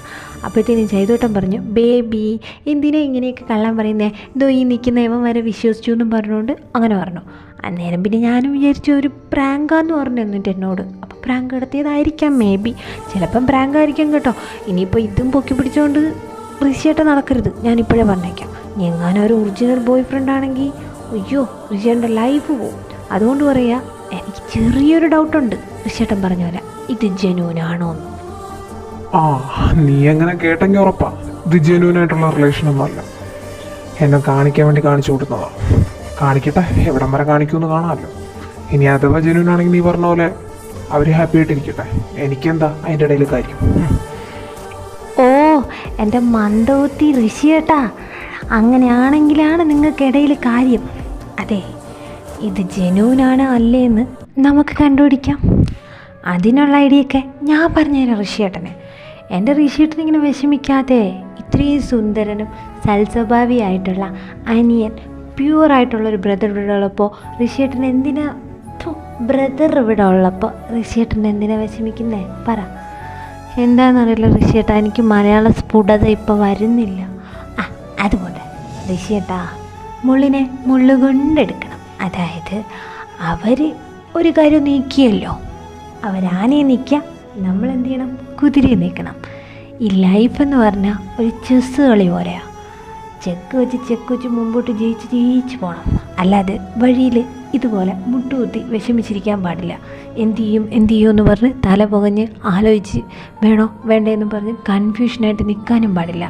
അപ്പോഴത്തേനും ചെയ്തോട്ടം പറഞ്ഞു, ബേബി എന്തിനാ ഇങ്ങനെയൊക്കെ കള്ളം പറയുന്നേ, എന്തോ ഈ നിൽക്കുന്ന ഇവൻ വരെ വിശ്വസിച്ചു എന്നും പറഞ്ഞുകൊണ്ട് അങ്ങനെ പറഞ്ഞു. അന്നേരം പിന്നെ ഞാനും വിചാരിച്ചു ഒരു പ്രാങ്കാന്ന് പറഞ്ഞു എന്നിട്ട് എന്നോട്. അപ്പോൾ പ്രാങ്ക് നടത്തിയതായിരിക്കാം, മേ ബി, ചിലപ്പം പ്രാങ്ക് ആയിരിക്കാം കേട്ടോ. ഇനിയിപ്പോൾ ഇതും പൊക്കി പിടിച്ചുകൊണ്ട് ഋഷിയായിട്ട് നടക്കരുത്, ഞാനിപ്പോഴേ പറഞ്ഞേക്കാം. എങ്ങാനും ഒരു ഒറിജിനൽ ബോയ് ഫ്രണ്ട് ആണെങ്കിൽ അയ്യോ ഋഷിയുടെ ലൈഫ് പോവും. അതുകൊണ്ട് പറയാ, എനിക്ക് ചെറിയൊരു ഡൗട്ടുണ്ട് ഋഷിയേട്ടൻ പറഞ്ഞ പോലെ ഇത് ജെന്യൂനാണോ എന്ന്. ആ നീ എങ്ങനെ കേട്ടെങ്കിൽ ഉറപ്പാ ഇത് ജെന്യൂനായിട്ടുള്ള റിലേഷനൊന്നും അല്ല. എന്നെ കാണിക്കാൻ വേണ്ടി കാണിച്ചു കൊടുക്കുന്നതാ. കാണിക്കട്ടെ, എവിടം വരെ കാണിക്കുമെന്ന് കാണാമല്ലോ. ഇനി അഥവാ ജെന്യൂൻ ആണെങ്കിൽ നീ പറഞ്ഞ പോലെ അവർ ഹാപ്പി ആയിട്ടിരിക്കട്ടെ, എനിക്കെന്താ അതിൻ്റെ ഇടയിൽ കാര്യം. ഓ എൻ്റെ മന്ദബുദ്ധി ഋഷിയേട്ടാ, അങ്ങനെയാണെങ്കിലാണ് നിങ്ങൾക്കിടയിൽ കാര്യം. അതെ, ഇത് ജെന്യൂനാണ് അല്ലേന്ന് നമുക്ക് കണ്ടുപിടിക്കാം. അതിനുള്ള ഐഡിയൊക്കെ ഞാൻ പറഞ്ഞുതരാം ഋഷിയേട്ടനെ. എൻ്റെ ഋഷിയേട്ടൻ ഇങ്ങനെ വിഷമിക്കാതെ ഇത്രയും സുന്ദരനും സൽസ്വഭാവിയായിട്ടുള്ള അനിയൻ, പ്യുവറായിട്ടുള്ളൊരു ബ്രദർ ഇവിടെ ഉള്ളപ്പോൾ ഋഷിയേട്ടൻ എന്തിനാ ബ്രദർ ഇവിടെ ഉള്ളപ്പോൾ ഋഷിയേട്ടൻ എന്തിനാ വിഷമിക്കുന്നേ പറ. എന്താണെന്നറിയില്ല ഋഷിയേട്ടാ, എനിക്ക് മലയാള സ്ഫുടത ഇപ്പോൾ വരുന്നില്ല. ആ അതുകൊണ്ട് ഋഷിയേട്ടാ, മുള്ളിനെ മുള്ളുകൊണ്ടെടുക്കണം. അതായത് അവർ ഒരു കാര്യം നീക്കിയല്ലോ, അവരാനയെ നീക്കുക, നമ്മൾ എന്ത് ചെയ്യണം, കുതിരയെ നീക്കണം. ഈ ലൈഫ് എന്ന് പറഞ്ഞാൽ ഒരു ചെസ്സ് കളി പോലെയാണ്. ചെക്ക് വെച്ച് മുമ്പോട്ട് ജയിച്ച് പോകണം. അല്ലാതെ വഴിയിൽ ഇതുപോലെ മുട്ടുകുത്തി വിഷമിച്ചിരിക്കാൻ പാടില്ല. എന്ത് ചെയ്യും എന്ന് പറഞ്ഞ് തല പുകഞ്ഞ് ആലോചിച്ച് വേണോ വേണ്ടേന്ന് പറഞ്ഞ് കൺഫ്യൂഷനായിട്ട് നിൽക്കാനും പാടില്ല.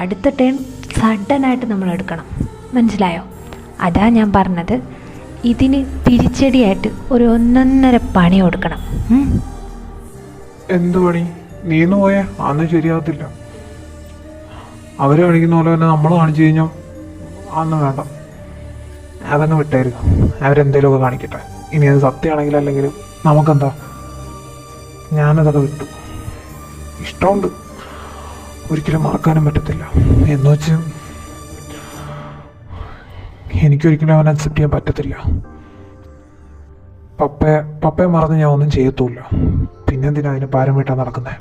അടുത്ത ടേൺ സഡനായിട്ട് നമ്മൾ എടുക്കണം. മനസ്സിലായോ? അതാ ഞാൻ പറഞ്ഞത്, ഇതിന് തിരിച്ചടിയായിട്ട് ഒരു 1.5 പണി കൊടുക്കണം. എന്ത് പണി? നീന്ന് പോയാ അന്ന് ശരിയാകത്തില്ല. അവർ കാണിക്കുന്ന പോലെ തന്നെ നമ്മൾ കാണിച്ചു കഴിഞ്ഞാൽ അന്ന് വേണ്ട, അതങ്ങ് വിട്ടായിരുന്നു. അവരെന്തേലുമൊക്കെ കാണിക്കട്ടെ. ഇനി അത് സത്യമാണെങ്കിലും അല്ലെങ്കിലും നമുക്കെന്താ, ഞാനതൊക്കെ വിട്ടു. ഇഷ്ടമുണ്ട്, ഒരിക്കലും മറക്കാനും പറ്റത്തില്ല. എന്ന് വെച്ച് എനിക്കൊരിക്കലും അവൻ അക്സെപ്റ്റ് ചെയ്യാൻ പറ്റത്തില്ല. പപ്പയെ മറന്ന് ഞാൻ ഒന്നും ചെയ്യത്തുമില്ല. പിന്നെന്തിനാ അതിന് പാരം വീട്ടാൻ നടക്കുന്നത്?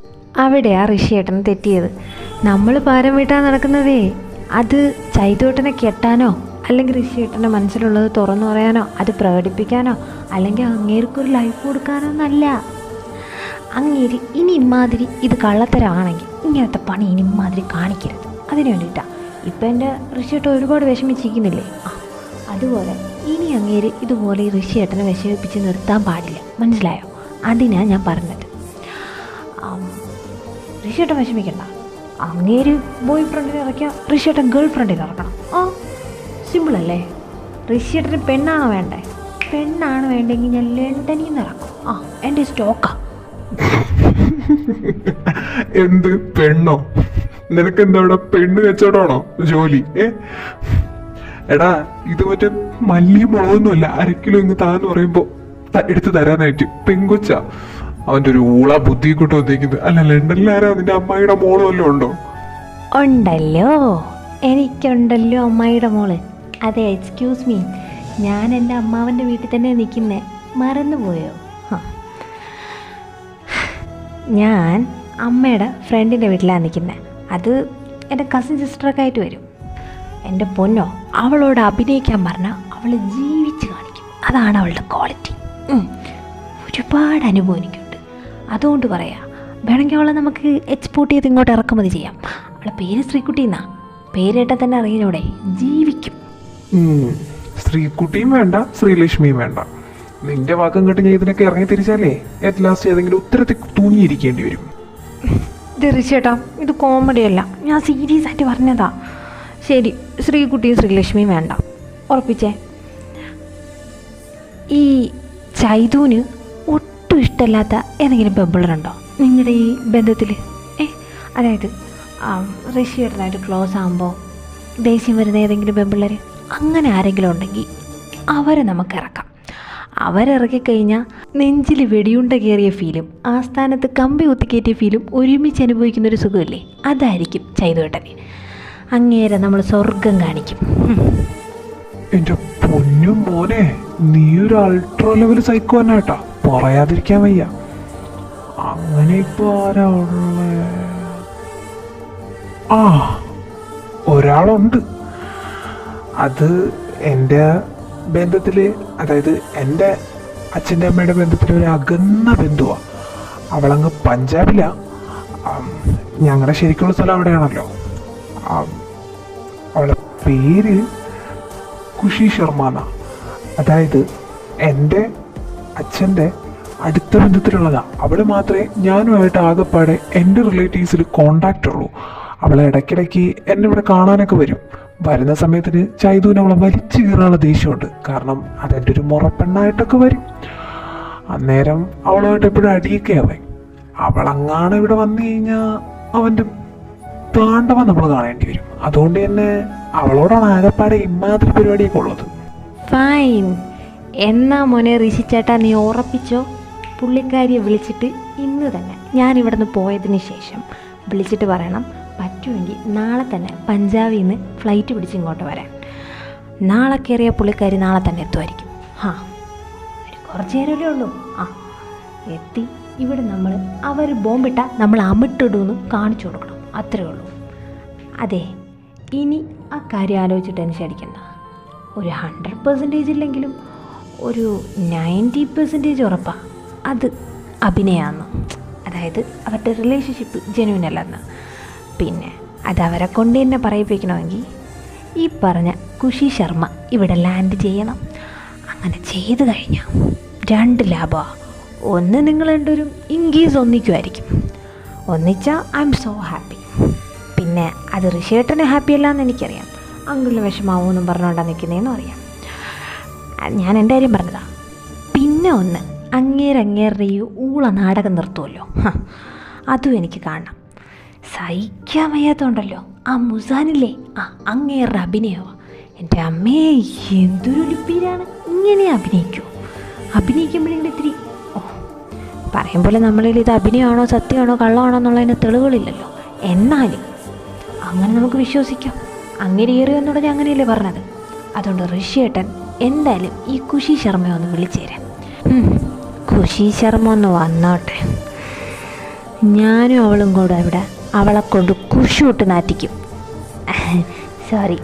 അവിടെയാ ഋഷിയേട്ടൻ തെറ്റിയത്. നമ്മൾ പാരം വീട്ടാൻ നടക്കുന്നതേ അത് ചൈതോട്ടനെ കെട്ടാനോ അല്ലെങ്കിൽ ഋഷിയേട്ടൻ്റെ മനസ്സിലുള്ളത് തുറന്നു പറയാനോ അത് പ്രകടിപ്പിക്കാനോ അല്ലെങ്കിൽ അങ്ങേർക്കൊരു ലൈഫ് കൊടുക്കാനോ എന്നല്ല. അങ്ങേര് ഇനി ഇമാതിരി ഇത് കള്ളത്തരമാണെങ്കിൽ ഇങ്ങനത്തെ പണി ഇനി ഇമാതിരി കാണിക്കരുത്. അതിന് വേണ്ടിയിട്ടാണ് ഇപ്പം എൻ്റെ ഋഷിയേട്ടൻ ഒരുപാട് വിഷമിച്ചിരിക്കുന്നില്ലേ. അതുപോലെ ഇനി അങ്ങേര് ഇതുപോലെ ഈ ഋഷിയേട്ടനെ വിഷമിപ്പിച്ച് നിർത്താൻ പാടില്ല. മനസ്സിലായോ? അതിനാണ് ഞാൻ പറഞ്ഞത്. ഋഷിയേട്ടൻ വിഷമിക്കണ്ട. അങ്ങേര് ബോയ് ഫ്രണ്ടിനെ ഇറക്കിയാൽ ഋഷിയേട്ടൻ ഗേൾ ഫ്രണ്ടിനെ ഇറക്കണം. ആ സിമ്പിളല്ലേ? ഋഷിയേട്ടന് പെണ്ണാണോ വേണ്ടേ? പെണ്ണാണ് വേണ്ടെങ്കിൽ ഞാൻ ലണ്ടനിൽ നിന്ന് ഇറക്കും. ആ എൻ്റെ സ്റ്റോക്കാ. എന്ത് പെണ്ണോ? നിനക്കെന്താ ഇവിടെ പെണ്ണ് കച്ചവടമാണോ ജോലി? എടാ, ഇത് മറ്റേ മല്ലി മുളകൊന്നുമല്ല. 1 കിലോ ഇങ്ങ് താന്ന് പറയുമ്പോ എടുത്ത് തരാനായിട്ട് പെങ്കൊച്ച. അവന്റെ ഒരു ഊള ബുദ്ധി കൊണ്ട് വന്നിരിക്കുന്നത്. അല്ല, ലണ്ടനിലാരാ? നിന്റെ അമ്മായിയുടെ മോള് വല്ലതും ഉണ്ടോ? ഉണ്ടല്ലോ, എനിക്കുണ്ടല്ലോ അമ്മായിയുടെ മോള്. അതെ, എക്സ്ക്യൂസ് മീ, ഞാൻ എൻ്റെ അമ്മാവൻ്റെ വീട്ടിൽ തന്നെ നിൽക്കുന്നേ, മറന്നുപോയോ? ഞാൻ അമ്മയുടെ ഫ്രണ്ടിൻ്റെ വീട്ടിലാണ് നിൽക്കുന്നത്. അത് എൻ്റെ കസിൻ സിസ്റ്ററൊക്കെ ആയിട്ട് വരും. എൻ്റെ പൊന്നോ, അവളോട് അഭിനയിക്കാൻ പറഞ്ഞാൽ അവൾ ജീവിച്ച് കാണിക്കും. അതാണ് അവളുടെ ക്വാളിറ്റി. ഒരുപാട് അനുഭവം എനിക്കുണ്ട്. അതുകൊണ്ട് പറയാം, വേണമെങ്കിൽ അവളെ നമുക്ക് എക്സ്പോർട്ട് ചെയ്ത് ഇങ്ങോട്ട് ഇറക്കുമതി ചെയ്യാം. അവളെ പേര് ശ്രീകുട്ടി എന്നാ. പേരേട്ടാ തന്നെ അറിയുന്നോടെ ജീവിക്കും. ശ്രീകുട്ടിയും വേണ്ട, ശ്രീലക്ഷ്മിയും വേണ്ട. നിന്റെ വാക്കും കേട്ട് ഞാൻ ഇതിനൊക്കെ ഇറങ്ങി തിരിച്ചാലേ അറ്റ് ലാസ്റ്റ് ഏതെങ്കിലും ഉത്തരത്തിൽ തൂങ്ങിയിരിക്കേണ്ടി വരും. തീർച്ചയായിട്ടും ഇത് കോമഡിയല്ല, ഞാൻ സീരിയസ് ആയിട്ട് പറഞ്ഞതാ. ശരി, ശ്രീകുട്ടിയും ശ്രീലക്ഷ്മിയും വേണ്ട, ഉറപ്പിച്ചേ. ഈ ചൈതൂന് ഒട്ടും ഇഷ്ടമല്ലാത്ത ഏതെങ്കിലും പെമ്പിളറുണ്ടോ നിങ്ങളുടെ ഈ ബന്ധത്തിൽ? അതായത് ഋഷിയേട്ടനായിട്ട് ക്ലോസ് ആകുമ്പോൾ ദേഷ്യം വരുന്ന ഏതെങ്കിലും പെമ്പിള്ളേർ, അങ്ങനെ ആരെങ്കിലും ഉണ്ടെങ്കിൽ അവരെ നമുക്ക് ഇറക്കാം. അവരിറക്കിക്കഴിഞ്ഞാൽ നെഞ്ചിൽ വെടിയുണ്ട കയറിയ ഫീലും ആസ്ഥാനത്ത് കമ്പി കുത്തിക്കയറ്റിയ ഫീലും ഒരുമിച്ച് അനുഭവിക്കുന്നൊരു സുഖമില്ലേ, അതായിരിക്കും ചൈതുവേട്ടന്. അങ്ങേരെ നമ്മൾ സ്വർഗം കാണിക്കും. എന്റെ പൊന്നു മോനെ, നീ ഒരു അൾട്രാ ലെവൽ സൈക്കോ തന്നെ കേട്ടാ, പറയാതിരിക്കാൻ വയ്യ. അങ്ങനെ ഇപ്പൊ ആരാ ഉള്ളേ? ആ, ഒരാളുണ്ട്. അത് എൻ്റെ ബന്ധത്തില്, അതായത് എൻ്റെ അച്ഛൻ്റെ അമ്മയുടെ ബന്ധത്തിലെ ഒരു അകന്ന ബന്ധുവാണ്. അവളങ്ങ് പഞ്ചാബിലാ. ഞങ്ങളുടെ ശരിക്കുള്ള സ്ഥലം അവിടെയാണല്ലോ. അവളെ പേര് ഖുഷി ശർമ്മ എന്നാ. അതായത് എൻ്റെ അച്ഛൻ്റെ അടുത്ത ബന്ധത്തിലുള്ളതാണ്. അവൾ മാത്രമേ ഞാനുമായിട്ട് ആകെപ്പാടെ എൻ്റെ റിലേറ്റീവ്സിൽ കോണ്ടാക്റ്റ് ഉള്ളൂ. അവളെ ഇടയ്ക്കിടയ്ക്ക് എന്നെ ഇവിടെ കാണാനൊക്കെ വരും. വരുന്ന സമയത്തിന് ചൈതൂന് അവളെ വലിച്ചു കീറാനുള്ള ദേഷ്യമുണ്ട്. കാരണം അതെൻ്റെ ഒരു മുറപ്പെണ്ണായിട്ടൊക്കെ വരും. അന്നേരം അവളുമായിട്ട് എപ്പോഴും അടിയൊക്കെ ആവേ. അവളങ്ങാണ് ഇവിടെ വന്നു കഴിഞ്ഞാൽ അവൻ്റെ താണ്ഡവം നമ്മൾ കാണേണ്ടി വരും. അതുകൊണ്ട് തന്നെ അവളോടാണ് ആകെപ്പാടെ ഇമാതിരി പരിപാടിയൊക്കെ ഉള്ളത്. ഫൈൻ. എന്നാ മോനെ ഋഷിച്ചേട്ടാ, നീ ഉറപ്പിച്ചോ, പുള്ളിക്കാരിയെ വിളിച്ചിട്ട് ഇന്ന് തന്നെ ഞാൻ ഇവിടുന്ന് പോയതിന് ശേഷം വിളിച്ചിട്ട് പറയണം, പറ്റുമെങ്കിൽ നാളെ തന്നെ പഞ്ചാബിൽ നിന്ന് ഫ്ലൈറ്റ് പിടിച്ച് ഇങ്ങോട്ട് വരാൻ. നാളെ കയറിയ പുള്ളിക്കാരി നാളെ തന്നെ എത്തുമായിരിക്കും. ഒരു കുറച്ച് നേരമല്ലേ ഉള്ളൂ. എത്തി ഇവിടെ നമ്മൾ അവർ ബോംബിട്ടാൽ നമ്മൾ അമിട്ടിടുമെന്ന് കാണിച്ചു കൊടുക്കണം. അത്രേ ഉള്ളൂ. അതെ, ഇനി ആ കാര്യം ആലോചിച്ച് ടെൻഷൻ അടിക്കണ്ട. ഒരു 100% ഇല്ലെങ്കിലും ഒരു 90% ഉറപ്പാണ് അത് അഭിനയമാണ്. അതായത് അവരുടെ റിലേഷൻഷിപ്പ് ജെന്യൂൻ അല്ലെന്ന്. പിന്നെ അതവരെ കൊണ്ട് തന്നെ പറയിപ്പിക്കണമെങ്കിൽ ഈ പറഞ്ഞ ഖുഷി ശർമ്മ ഇവിടെ ലാൻഡ് ചെയ്യണം. അങ്ങനെ ചെയ്തു കഴിഞ്ഞാൽ 2 ലാഭമാണ്. ഒന്ന്, നിങ്ങൾ രണ്ടുപേരും ഇൻകേസ് ഒന്നിക്കുമായിരിക്കും. ഒന്നിച്ചാൽ ഐ എം സോ ഹാപ്പി. പിന്നെ അത് ഋഷിയേട്ടന് ഹാപ്പി അല്ലാന്ന് എനിക്കറിയാം. അങ്കിളിന് വിഷമാവൂന്നും പറഞ്ഞുകൊണ്ടാണ് നിൽക്കുന്നതെന്നും അറിയാം. ഞാൻ എൻ്റെ കാര്യം പറഞ്ഞതാ. പിന്നെ ഒന്ന്, അങ്ങേരുടെ ഈ ഊള നാടകം നിർത്തുമല്ലോ, അതും എനിക്ക് കാണണം. സഹിക്കാൻ വയ്യാത്തതുണ്ടല്ലോ ആ മുസാനില്ലേ, അങ്ങേരുടെ അഭിനയമാണ്. എൻ്റെ അമ്മേ, എന്തൊരു ലിപ്പിയിലാണ്. ഇങ്ങനെ അഭിനയിക്കുമ്പോഴെങ്കിലും ഇത്തിരി പറയും പോലെ നമ്മളിൽ ഇത് അഭിനയമാണോ സത്യമാണോ കള്ളമാണോ എന്നുള്ളതിന് തെളിവുകളില്ലല്ലോ. എന്നാലും അങ്ങനെ നമുക്ക് വിശ്വസിക്കാം. അങ്ങനെ ഏറിയെന്ന് പറഞ്ഞാൽ അങ്ങനെയല്ലേ പറഞ്ഞത്. അതുകൊണ്ട് ഋഷിയേട്ടൻ എന്തായാലും ഈ ഖുഷി ശർമ്മ ഒന്ന് വിളിച്ചേരാൻ. ഖുഷി ശർമ്മ ഒന്ന് വന്നോട്ടെ. ഞാനും അവളും കൂടെ ഇവിടെ അവളെ കൊണ്ട് കുശൂട്ട് നാറ്റിക്കും. സോറി,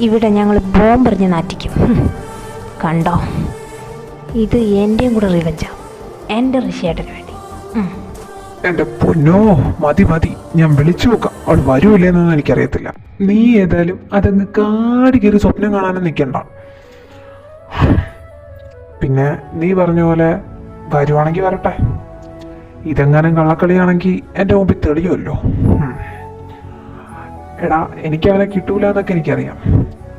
ഇവിടെ ഞങ്ങൾ ബോംബെറിഞ്ഞ് നാറ്റിക്കും. കണ്ടോ, ഇത് എൻ്റെയും കൂടെ റിവെഞ്ചാണ്, എൻ്റെ ഋഷിയേട്ടന് വേണ്ടി. എന്റെ പൊന്നോ, മതി, ഞാൻ വിളിച്ചു നോക്കാം. അവൾ വരുമില്ലെന്നൊന്നും എനിക്കറിയത്തില്ല. നീ ഏതായാലും അതങ്ങ് കാടി കയറി സ്വപ്നം കാണാനും നിൽക്കണ്ട. പിന്നെ നീ പറഞ്ഞ പോലെ വരുവാണെങ്കിൽ വരട്ടെ. ഇതെങ്ങാനും കള്ളക്കളിയാണെങ്കിൽ എൻ്റെ മുമ്പിൽ തെളിയുമല്ലോ. എടാ, എനിക്ക് അവനെ കിട്ടൂല എന്നൊക്കെ എനിക്കറിയാം.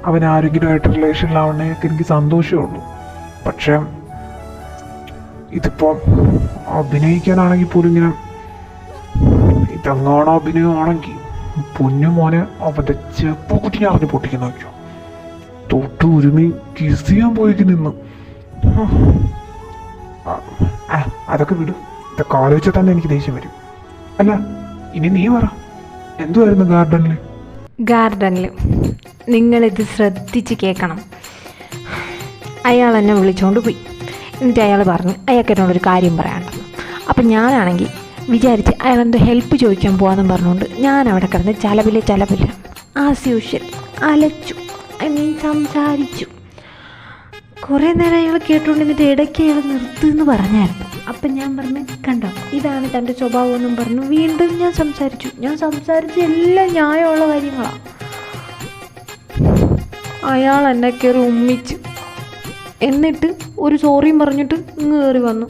അവൻ ആരെങ്കിലുമായിട്ട് റിലേഷനിലാവണേക്ക് എനിക്ക് സന്തോഷമേ ഉള്ളൂ. പക്ഷെ ഇതിപ്പോൾ അഭിനയിക്കാനാണെങ്കിൽ പോലും ഇങ്ങനെ ഇതെങ്ങാണോ അഭിനയമാണെങ്കിൽ പൊന്നു മോനെ അവൻ്റെ ചെപ്പക്കുട്ടി ഞാൻ അറിഞ്ഞ് പൊട്ടിക്കാൻ നോക്കിയോ. തൊട്ട് ഒരുമി കിസ് ചെയ്യാൻ പോയിക്ക് നിന്ന്. അതൊക്കെ വിടും. ഇതൊക്കെ ആലോചിച്ചാൽ തന്നെ എനിക്ക് ദേഷ്യം വരും. അല്ല, ഇനി നീ പറ, എന്തുവായിരുന്നു ഗാർഡനിൽ? നിങ്ങളിത് ശ്രദ്ധിച്ച് കേൾക്കണം. അയാൾ എന്നെ വിളിച്ചുകൊണ്ട് പോയി. എന്നിട്ട് അയാൾ പറഞ്ഞു അയാൾക്ക് എന്നോടൊരു കാര്യം പറയാനുണ്ടെന്ന്. അപ്പം ഞാനാണെങ്കിൽ വിചാരിച്ച് അയാളെന്തോ ഹെൽപ്പ് ചോദിക്കാൻ പോകാമെന്നും പറഞ്ഞുകൊണ്ട് ഞാൻ അവിടെ കിടന്ന് ചലപില്ല ആസ് യൂഷ്വൽ അലച്ചു. സംസാരിച്ചു. കുറേ നേരം അയാൾ കേട്ടുകൊണ്ടിരുന്നിട്ട് ഇടയ്ക്ക് അയാൾ നിർത്തുമെന്ന് പറഞ്ഞായിരുന്നു. അപ്പം ഞാൻ പറഞ്ഞു, കണ്ടോ ഇതാണ് തൻ്റെ സ്വഭാവം എന്നും പറഞ്ഞു വീണ്ടും ഞാൻ സംസാരിച്ച് എല്ലാം ന്യായമുള്ള കാര്യങ്ങളാണ്. അയാൾ എന്നെ കയറി ഉമ്മിച്ച് എന്നിട്ട് ഒരു സോറിയും പറഞ്ഞിട്ട് ഇങ്ങ് കയറി വന്നു.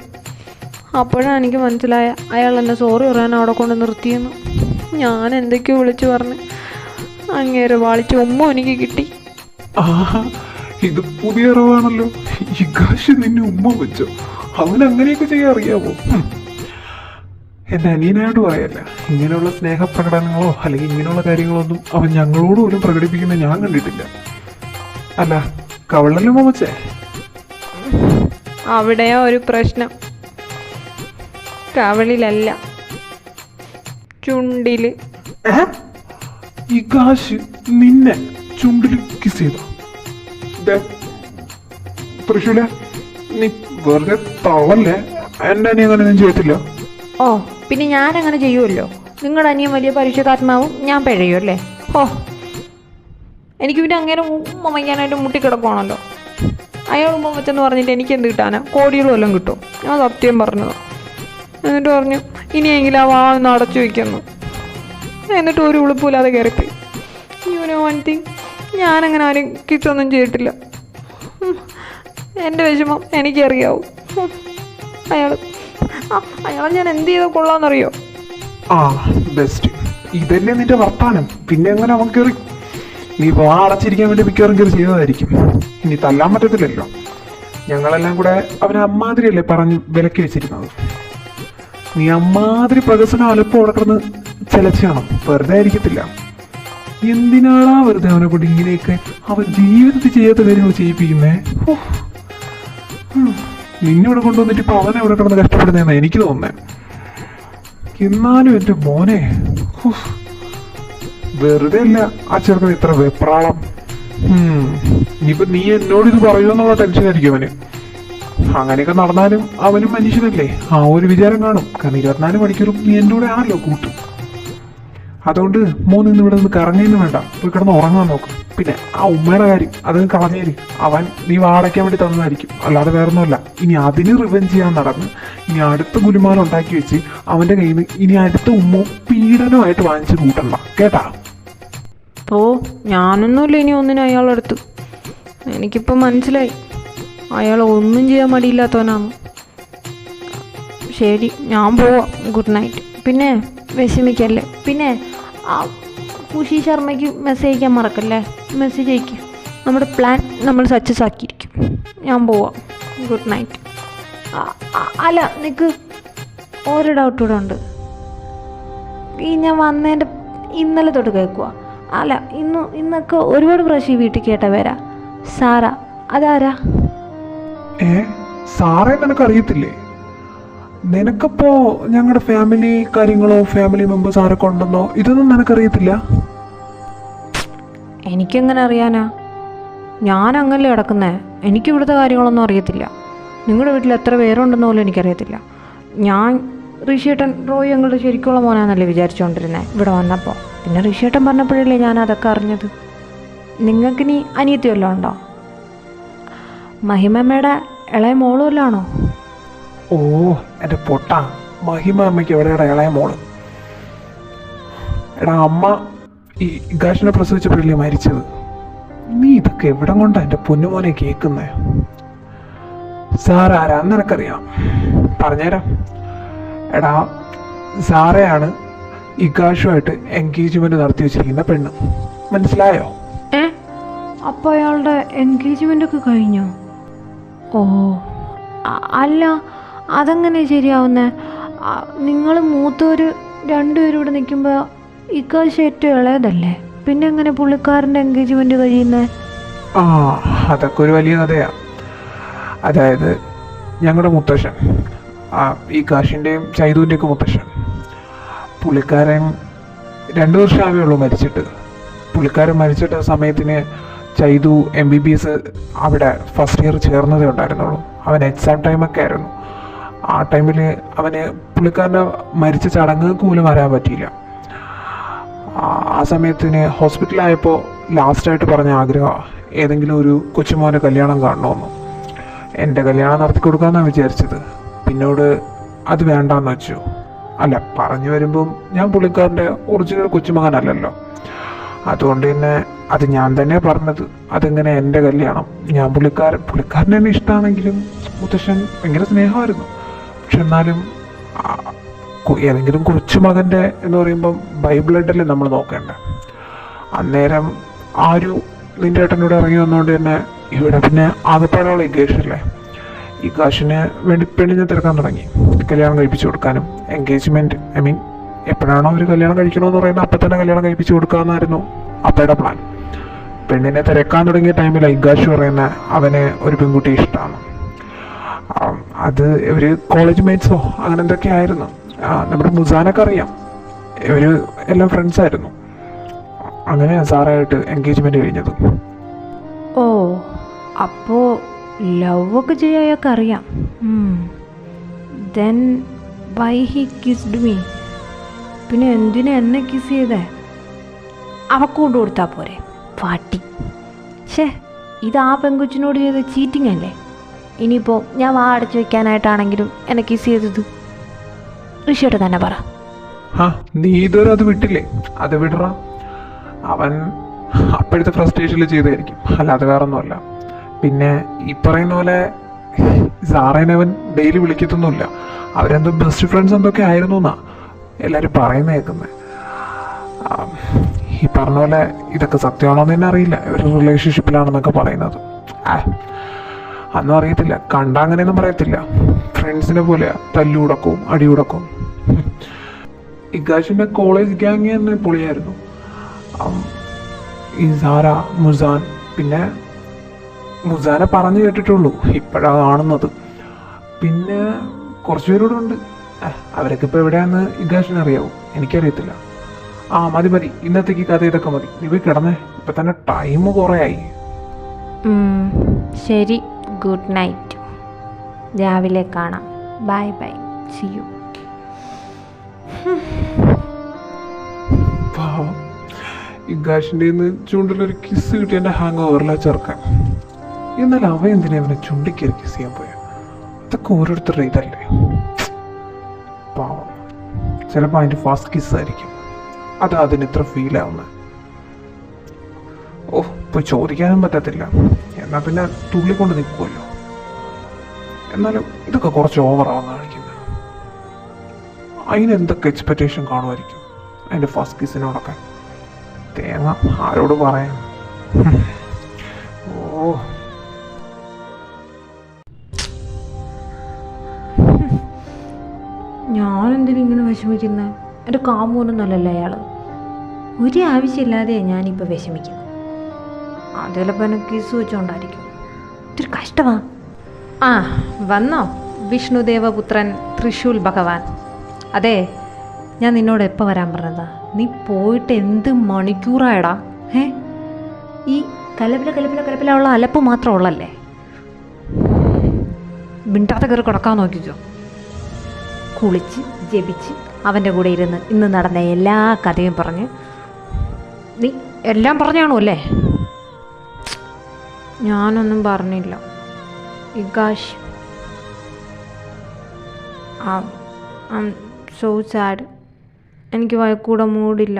അപ്പോഴാണ് എനിക്ക് മനസ്സിലായ അയാൾ എന്നെ സോറി പറയാൻ അവിടെ കൊണ്ട് നിർത്തിയെന്ന്. ഞാൻ എന്തൊക്കെയോ വിളിച്ചു പറഞ്ഞ് അങ്ങേരെ വാളിച്ച് ഉമ്മ എനിക്ക് കിട്ടി. ഇത് പുതിയ അറിവാണല്ലോ. ഈ കാശ് നിന്നെ ഉമ്മ വെച്ചോ? അവൻ അങ്ങനെയൊക്കെ ചെയ്യാൻ അറിയാവോ? എൻ്റെ അനിയനായോട് പറയല്ല, ഇങ്ങനെയുള്ള സ്നേഹപ്രകടനങ്ങളോ അല്ലെങ്കിൽ ഇങ്ങനെയുള്ള കാര്യങ്ങളൊന്നും അവൻ ഞങ്ങളോട് പോലും പ്രകടിപ്പിക്കുന്നത് ഞാൻ കണ്ടിട്ടില്ല. അല്ല, കവളല്ലോ മമ്മച്ചേ? അവിടെയാ ഒരു പ്രശ്നം. കവളിലല്ല, ചുണ്ടില്. ഇകാശ് നിന്നെ ചുണ്ടിൽ കിസ് ചെയ്തോ? തൃശ്ശൂല, നീ വെറുതെ തള്ളല്ലേ. എൻ്റെ അനിയൻ അങ്ങനെ ഒന്നും ചെയ്യത്തില്ല. ഓ പിന്നെ ഞാനങ്ങനെ ചെയ്യുമല്ലോ. നിങ്ങളുടെ അനിയൻ വലിയ പരീക്ഷക്കാരനാവും, ഞാൻ പിഴയും അല്ലേ? ഓ എനിക്ക് പിന്നെ അങ്ങനെ ഉമ്മ വയ്ക്കാനായിട്ട് മുട്ടിക്കിടക്കുവാണല്ലോ. അയാൾ ഉമ്മ വെച്ചെന്ന് പറഞ്ഞിട്ട് എനിക്ക് എന്ത് കിട്ടാനാ? കോടികളും എല്ലാം കിട്ടും. ഞാൻ സത്യം പറഞ്ഞത്. എന്നിട്ട് പറഞ്ഞു ഇനിയെങ്കിലും ആ വാ ഒന്ന് അടച്ചു വയ്ക്കുന്നു. എന്നിട്ട് ഒരു ഉളുപ്പില്ലാതെ കയറിപ്പോയി. വൺ തിങ്, ഞാനങ്ങനെ ആരും കിച്ചൊന്നും ചെയ്തിട്ടില്ല. എൻ്റെ വിഷമം എനിക്കറിയാവൂ. അയാളെ ഞാൻ എന്ത് ചെയ്താൽ കൊള്ളാമെന്നറിയോ? ആ ബെസ്റ്റ്, ഇതല്ലേ നിന്റെ വർത്താനം. പിന്നെ എങ്ങനെ അവൻ കയറി? നീ വാ അടച്ചിരിക്കാൻ വേണ്ടി മിക്കവാറും കയറി ചെയ്തതായിരിക്കും. ഇനി തല്ലാൻ പറ്റത്തില്ലല്ലോ. ഞങ്ങളെല്ലാം കൂടെ അവനെ അമ്മാതിരിയല്ലേ പറഞ്ഞ് വിലക്കി വെച്ചിരുന്നത്. നീ അമ്മാതിരി പ്രകസനം അലപ്പം ഉടക്കിടന്ന് ചെലച്ചാണോ? വെറുതെ ആയിരിക്കത്തില്ല. എന്തിനാണാ വെറുതെ അവനെ കൊണ്ട് ഇങ്ങനെയൊക്കെ അവൻ ജീവിതത്തിൽ ചെയ്യാത്ത കാര്യങ്ങൾ ചെയ്യിപ്പിക്കുന്നേ? നിന്നിവിടെ കൊണ്ടുവന്നിട്ട് ഇപ്പൊ അവനെ ഇവിടെ കിടന്ന് കഷ്ടപ്പെടുന്നതെന്നാ എനിക്ക് തോന്നുന്നേ. എന്നാലും എൻ്റെ മോനെ, വെറുതെ അല്ല ആ ചെറുക്കൻ ഇത്ര വെപ്രാളം. ഇനിയിപ്പൊ നീ എന്നോട് ഇത് പറയുമെന്നുള്ള ടെൻഷനായിരിക്കും അവന്. അങ്ങനെയൊക്കെ നടന്നാലും അവനും മനുഷ്യനല്ലേ, ആ ഒരു വിചാരം കാണും. കാരണം 24 മണിക്കൂറും നീ എൻ്റെ കൂടെ ആണല്ലോ കൂട്ടും. അതുകൊണ്ട് മോനിന്ന് ഇവിടെ നിന്ന് കറങ്ങിയെന്ന് വേണ്ട, പോയി കിടന്ന് ഉറങ്ങാൻ നോക്കും. പിന്നെ ആ ഉമ്മയുടെ കാര്യം അത് കളഞ്ഞേരി. അവൻ നീ വാടയ്ക്കാൻ വേണ്ടി തന്നതായിരിക്കും, അല്ലാതെ വേറൊന്നുമല്ല. ഇനി അതിന് റിവെഞ്ച് ചെയ്യാൻ നടന്ന് ഇനി അടുത്ത ഗുലുമാലം ഉണ്ടാക്കി വെച്ച് അവൻ്റെ കയ്യിൽ നിന്ന് ഇനി അടുത്ത ഉമ്മ പീഡനമായിട്ട് വാങ്ങിച്ച് കൂട്ടണ്ട, കേട്ടാ? ഓ ഞാനൊന്നുമില്ല ഇനി ഒന്നിനും അയാളെടുത്ത്. എനിക്കിപ്പോൾ മനസ്സിലായി അയാൾ ഒന്നും ചെയ്യാൻ മടിയില്ലാത്തവനാണ്. ശരി, ഞാൻ പോവാം. Good night. പിന്നെ വിഷമിക്കല്ലേ. പിന്നെ ആ ഖുഷി ശർമ്മയ്ക്ക് മെസ്സേജ് അയക്കാൻ മറക്കല്ലേ. മെസ്സേജ് അയക്കും. നമ്മുടെ പ്ലാൻ നമ്മൾ സക്സസ് ആക്കിയിരിക്കും. ഞാൻ പോവാം. Good night. അല്ല നിനക്ക് ഒരു ഡൗട്ട് കൂടെ ഉണ്ട്. ഈ ഞാൻ വന്നതിൻ്റെ ഇന്നലെ തൊട്ട് കേൾക്കുക. അല്ല ഇന്നൊക്കെ ഒരുപാട് പ്രാവശ്യം ഈ വീട്ടിൽ കേട്ട പേരാ സാറ. അതാരാ? സാറേ നിനക്കറിയത്തില്ലേ? നിനക്കപ്പോ ഞങ്ങളുടെ ഫാമിലി കാര്യങ്ങളോ ഫാമിലി മെമ്പേഴ്സ് ആരൊക്കെ ഉണ്ടെന്നോ ഇതൊന്നും നിനക്കറിയത്തില്ല? എനിക്കെങ്ങനെ അറിയാനാ? ഞാൻ അങ്ങനല്ലേ കിടക്കുന്നേ. എനിക്കിവിടുത്തെ കാര്യങ്ങളൊന്നും അറിയത്തില്ല. നിങ്ങളുടെ വീട്ടിൽ എത്ര പേരുണ്ടെന്ന് പോലും എനിക്കറിയത്തില്ല. ഞാൻ ഋഷിയേട്ടൻ റോയി ഞങ്ങളുടെ ശരിക്കുള്ള മോനാന്നല്ലേ വിചാരിച്ചുകൊണ്ടിരുന്നത് ഇവിടെ വന്നപ്പോൾ. പിന്നെ ഋഷിയേട്ടൻ പറഞ്ഞപ്പോഴല്ലേ ഞാൻ അതൊക്കെ അറിഞ്ഞത്. നിങ്ങൾക്കിനി അനിയത്തി വല്ലതും ഉണ്ടോ? മഹിമമ്മയുടെ ഇളയ മോളും വല്ലതാണോ? ഓ എൻ്റെ പൊട്ട, മഹിമ അമ്മയ്ക്ക് എവിടെയുടെ ഇളയ മോള്? എടാ അമ്മ ഈ ഇകാഷിനെ പ്രസവിച്ചപ്പോഴല്ലേ മരിച്ചത്. നീ ഇതൊക്കെ എവിടെ കൊണ്ടാ എൻ്റെ പൊന്നുമോനെ കേൾക്കുന്നേ? സാർ ആരാന്ന് നിനക്കറിയാം? പറഞ്ഞുതരാം. എടാ സാറയാണ് ഇകാഷുമായിട്ട് എൻഗേജ്മെന്റ് നടത്തി വെച്ചിരിക്കുന്ന പെണ്ണ്. മനസ്സിലായോ? അപ്പോൾ അയാളുടെ എൻഗേജ്മെന്റ് ഒക്കെ കഴിഞ്ഞോ? ഓ അല്ല, അതെങ്ങനെ ശരിയാവുന്നേ? നിങ്ങൾ മൂത്തവർ രണ്ടുപേരും ഇവിടെ നിൽക്കുമ്പോൾ ഇക്കാശ് ഏറ്റവും ഇളയതല്ലേ, പിന്നെ എങ്ങനെ പുള്ളിക്കാരൻ്റെ എൻഗേജ്മെന്റ് കഴിയുന്നേ? ആ അതൊക്കെ ഒരു വലിയ കഥയാ. അതായത് ഞങ്ങളുടെ മുത്തശ്ശൻ, ഈ കാശിൻ്റെയും ചൈതുവിൻ്റെയൊക്കെ മുത്തശ്ശൻ, പുള്ളിക്കാരൻ 2 വർഷമാവേ ഉള്ളൂ മരിച്ചിട്ട്. പുള്ളിക്കാരൻ മരിച്ചിട്ട് സമയത്തിന് ചൈതു MBBS അവിടെ ഫസ്റ്റ് ഇയർ ചേർന്നതേ ഉണ്ടായിരുന്നുള്ളൂ. അവൻ എക്സാം ടൈമൊക്കെ ആയിരുന്നു. ആ ടൈമിൽ അവന് പുള്ളിക്കാരൻ്റെ മരിച്ച ചടങ്ങുകൾക്ക് പോലും വരാൻ പറ്റിയില്ല. ആ സമയത്തിന് ഹോസ്പിറ്റലായപ്പോൾ ലാസ്റ്റായിട്ട് പറഞ്ഞ ആഗ്രഹമാണ് ഏതെങ്കിലും ഒരു കൊച്ചുമോൻ്റെ കല്യാണം കാണണമെന്ന്. എൻ്റെ കല്യാണം നടത്തി കൊടുക്കാമെന്നാണ് വിചാരിച്ചത്. പിന്നോട് അത് വേണ്ടാന്ന് വെച്ചു. അല്ല, പറഞ്ഞു വരുമ്പം ഞാൻ പുള്ളിക്കാരൻ്റെ ഒറിജിനൽ കൊച്ചുമകനല്ലല്ലോ. അതുകൊണ്ട് തന്നെ അത് ഞാൻ തന്നെ പറഞ്ഞത്. അതെങ്ങനെ എൻ്റെ കല്യാണം? ഞാൻ പുള്ളിക്കാരൻ എന്നെ ഇഷ്ടമാണെങ്കിലും മുത്തശ്ശൻ ഭയങ്കര സ്നേഹമായിരുന്നു. പക്ഷെ എന്നാലും ഏതെങ്കിലും കൊച്ചുമകൻ്റെ എന്ന് പറയുമ്പം ബൈ ബ്ലഡല്ലേ നമ്മൾ നോക്കേണ്ടത്. അന്നേരം നിൻ്റെ ഏട്ടനോട് ഇറങ്ങി വന്നുകൊണ്ട് തന്നെ ഇവിടെ പിന്നെ ആകപ്പാടുള്ള ഇഗേഷല്ലേ, ഈ കാശിന് വേണ്ടി പെണ്ണിനെ തിരക്കാൻ തുടങ്ങി. കല്യാണം കഴിപ്പിച്ചു കൊടുക്കാനും എൻഗേജ്മെൻറ്റ് എപ്പോഴാണോ അവർ കല്യാണം കഴിക്കണമെന്ന് പറയുന്നത് അപ്പം തന്നെ കല്യാണം കഴിപ്പിച്ചു കൊടുക്കാമെന്നായിരുന്നു അപ്പയുടെ പ്ലാൻ. പെണ്ണിനെ തിരക്കാൻ തുടങ്ങിയ ടൈമിലാണ് ഇഗാഷ് പറയുന്ന അവന് ഒരു പെൺകുട്ടി ഇഷ്ടമാണ്. അത് ഇവർ കോളേജ് മേറ്റ്സോ അങ്ങനെ എന്തൊക്കെ ആയിരുന്നു. നമ്മുടെ മുസാനൊക്കെ അറിയാം. ഇവർ എല്ലാം ഫ്രണ്ട്സായിരുന്നു. അങ്ങനെയാണ് സാറായിട്ട് എൻഗേജ്മെൻറ്റ് കഴിഞ്ഞത്. ഓ, അപ്പോൾ ലവൊക്കെ ചെയ്യാൻ അയാൾക്ക് അറിയാം. Then why he kissed me? പിന്നെ എന്തിനാ എന്നെ കിസ് ചെയ്തേ? അവക്ക് കൊണ്ട് കൊടുത്താൽ പോരെ പാട്ടി. ഷേ, ഇത് ആ പെങ്കുച്ചിനോട് ചെയ്ത ചീറ്റിംഗ് അല്ലേ? ഇനിയിപ്പോൾ ഞാൻ വാ അടച്ചു വെക്കാനായിട്ടാണെങ്കിലും എന്നെ കിസ് ചെയ്തത് ഋഷിയോട്ട് തന്നെ പറ. ആ, നീ ഇതുവരെ അത് വിട്ടില്ലേ? അത് വിടറ. അവൻ അപ്പോഴത്തെ ഫ്രസ്ട്രേഷനിൽ ചെയ്തായിരിക്കും, അല്ലാതെ വേറെ ഒന്നുമല്ല. പിന്നെ ഈ പറയുന്ന പോലെ സാറേനെ അവൻ ഡെയിലി വിളിക്കത്തൊന്നുമില്ല. അവരെന്തോ ബെസ്റ്റ് ഫ്രണ്ട്സ് എന്തൊക്കെ ആയിരുന്നു എന്നാ എല്ലാവരും പറയുന്ന കേൾക്കുന്നത്. ഈ പറഞ്ഞ പോലെ ഇതൊക്കെ സത്യമാണോന്ന് തന്നെ അറിയില്ല. ഇവർ റിലേഷൻഷിപ്പിലാണെന്നൊക്കെ പറയുന്നത്. അന്നും അറിയത്തില്ല, കണ്ട അങ്ങനെയൊന്നും പറയത്തില്ല. ഫ്രണ്ട്സിനെ പോലെ തല്ലുടക്കവും അടിയുടക്കവും. ഇഗാഷിൻ്റെ കോളേജ് ഗ്യാങ് തന്നെ പൊളിയായിരുന്നു. ഈ സാര, മുസാൻ, പിന്നെ മുസാനെ പറഞ്ഞു കേട്ടിട്ടുള്ളൂ, ഇപ്പോഴാണ് കാണുന്നത്. പിന്നെ കുറച്ച് പേരോട് ഉണ്ട്. അവരൊക്കെ ഇപ്പോൾ എവിടെയാണെന്ന് ഇഗാഷിന് അറിയാവും, എനിക്കറിയത്തില്ല. മതി മതി, ഇന്നത്തേക്ക് കഥ ഇതൊക്കെ മതി. നീ പോയി കിടന്നേ, ഇപ്പം തന്നെ ടൈം കുറേ ആയി. ശരി, ഗുഡ് നൈറ്റ്. രാവിലെ കാണാം. Bye bye, see you. പാവം, ഇഗാഷിൻ്റെ ചൂണ്ടിലൊരു കിസ് കിട്ടി എൻ്റെ ഹാങ് ഓവറിലാ ചെറുക്കാൻ. എന്നാൽ അവ എന്തിനാ അവനെ ചുണ്ടിക്കറി കിസ് ചെയ്യാൻ പോയ? അതൊക്കെ ഓരോരുത്തരുടെ ഇതല്ലേ. പാവം, ചിലപ്പോൾ അതിൻ്റെ ഫസ്റ്റ് കിസ്സായിരിക്കും അത് അതിന് ഇത്ര ഫീലാവുന്നത്. ഇപ്പോൾ ചോദിക്കാനും പറ്റത്തില്ല, എന്നാൽ പിന്നെ തുള്ളിക്കൊണ്ട് നിൽക്കുമല്ലോ. എന്നാലും ഇതൊക്കെ കുറച്ച് ഓവറാവുന്ന കാണിക്കുന്നത്. അതിനെന്തൊക്കെ എക്സ്പെക്റ്റേഷൻ കാണുമായിരിക്കും അതിൻ്റെ ഫസ്റ്റ് കിസ്സിനോടൊക്കെ. തേങ്ങ ആരോട് പറയാം. ഞാനെന്തിനും ഇങ്ങനെ വിഷമിക്കുന്നത്? എൻ്റെ കാമൂന്നല്ലല്ലോ അയാൾ. ഒരു ആവശ്യമില്ലാതെയാണ് ഞാനിപ്പോൾ വിഷമിക്കുന്നത്. അത് ചിലപ്പോൾ എന്നെ കിസ് വെച്ചുകൊണ്ടായിരിക്കും. ഇതൊരു കഷ്ടമാണ്. വന്നോ വിഷ്ണുദേവപുത്രൻ തൃശൂൽ ഭഗവാൻ? അതെ, ഞാൻ നിന്നോട് എപ്പോൾ വരാൻ പറഞ്ഞതാ? നീ പോയിട്ട് എന്ത് മണിക്കൂറായടാ? ഈ കലപ്പിലുള്ള അലപ്പ് മാത്രം ഉള്ളല്ലേ? മിണ്ടാതെ കയറി കിടക്കാൻ നോക്കിക്കോ. കുളിച്ച് ജപിച്ച് അവൻ്റെ കൂടെ ഇരുന്ന് ഇന്ന് നടന്ന എല്ലാ കഥയും പറഞ്ഞ് നീ എല്ലാം പറഞ്ഞാണോ അല്ലേ? ഞാനൊന്നും പറഞ്ഞില്ല ഇഗാഷ്. So sad. എനിക്ക് വഴക്കൂടെ മൂടില്ല.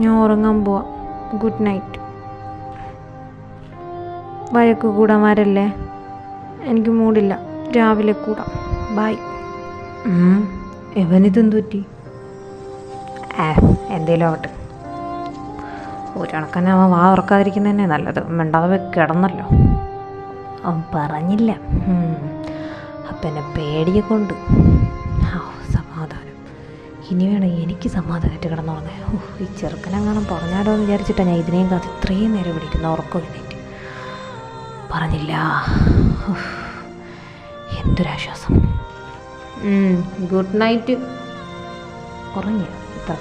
ഞാൻ ഉറങ്ങാൻ പോവാ. Good night. വഴക്ക് കൂടാൻ വരല്ലേ? എനിക്ക് മൂടില്ല. രാവിലെ കൂടാം. ബൈ. എവനിതെന്തു പറ്റി? എന്തേലും ആവട്ടെ. ഒരണക്കന്നെ അവൻ വാ ഉറക്കാതിരിക്കുന്നത് തന്നെ നല്ലത്. മിണ്ടാതെ കിടന്നല്ലോ. അവൻ പറഞ്ഞില്ല. അപ്പം എന്നെ പേടിയെ കൊണ്ട് സമാധാനം. ഇനി വേണം എനിക്ക് സമാധാനമായിട്ട് കിടന്നുറങ്ങാൻ. ഈ ചെറുക്കനെങ്ങാനും പറഞ്ഞാലോ എന്ന് വിചാരിച്ചിട്ടാണ് ഞാൻ ഇതിനെയും കാത്ത് ഇത്രയും നേരം വിളിക്കുന്ന. ഉറക്കം എഴുന്നേറ്റ് പറഞ്ഞില്ല. എന്തൊരാശ്വാസം. Good night. ഉറങ്ങിയ ഇത്ര